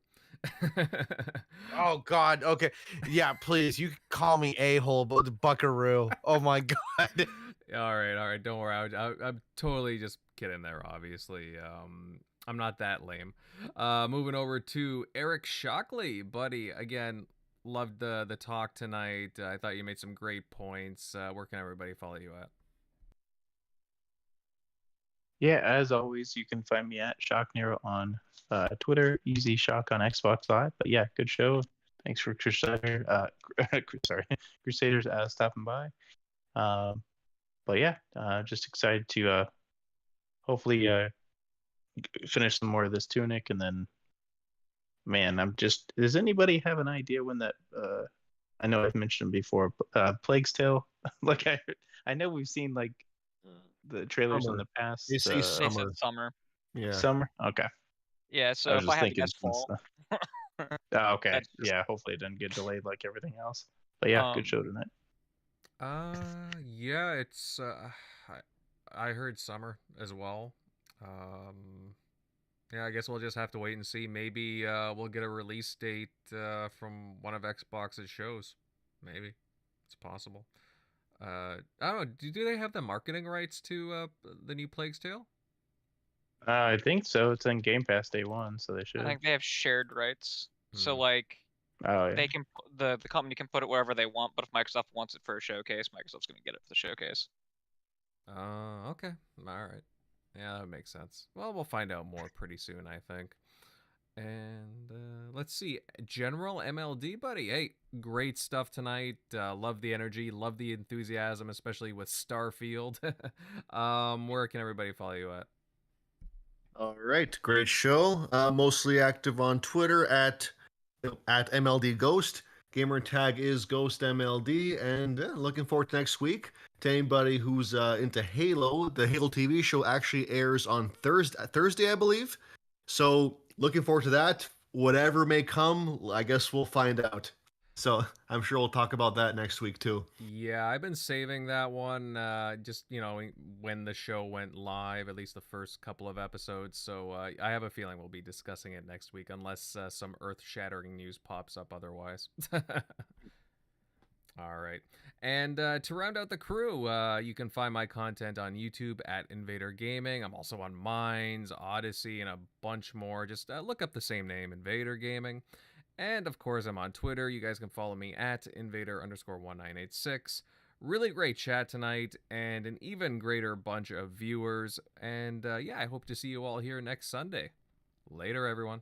Oh God. Okay. Yeah, please. You can call me a-hole, but Buckaroo. Oh my God. All right. Don't worry. I'm totally just kidding there. Obviously, I'm not that lame. Moving over to Eric Shockley, buddy. Again, loved the talk tonight. I thought you made some great points. Where can everybody follow you at? Yeah, as always, you can find me at ShockNero on Twitter, Easy Shock on Xbox Live. But yeah, good show. Thanks for Crusaders stopping by. But yeah, just excited to hopefully finish some more of this Tunic, and then, man, does anybody have an idea when that? I know I've mentioned before, Plague's Tale. Like I know we've seen like the trailers in the past. They say They said summer. summer. Yeah. Summer. Okay. Yeah, I so was if just I had to thinking guess fall. Oh, okay. That's just- Yeah, hopefully it doesn't get delayed like everything else. But yeah, good show tonight. Yeah, it's I heard summer as well. Yeah, I guess we'll just have to wait and see. Maybe we'll get a release date from one of Xbox's shows. Maybe it's possible. I don't know. Do they have the marketing rights to the new Plague's Tale? I think so. It's in Game Pass day one, so they should. I think they have shared rights. So Hmm. like Oh yeah. they can the company can put it wherever they want, but if Microsoft wants it for a showcase, Microsoft's gonna get it for the showcase. Okay. All right. Yeah, that makes sense. Well, we'll find out more pretty soon, I think. And let's see. General MLD, buddy. Hey, great stuff tonight. Love the energy. Love the enthusiasm, especially with Starfield. Where can everybody follow you at? All right, great show. Mostly active on Twitter at MLD Ghost. Gamer tag is Ghost MLD, and looking forward to next week. To anybody who's into Halo, the Halo TV show actually airs on Thursday, I believe. So looking forward to that. Whatever may come, I guess we'll find out. So I'm sure we'll talk about that next week too. Yeah, I've been saving that one just, you know, when the show went live, at least the first couple of episodes. So I have a feeling we'll be discussing it next week unless some earth-shattering news pops up otherwise. All right. And to round out the crew, you can find my content on YouTube at Invader Gaming. I'm also on Minds, Odyssey, and a bunch more. Just look up the same name, Invader Gaming. And of course, I'm on Twitter. You guys can follow me at Invader_1986. Really great chat tonight, and an even greater bunch of viewers. And yeah, I hope to see you all here next Sunday. Later, everyone.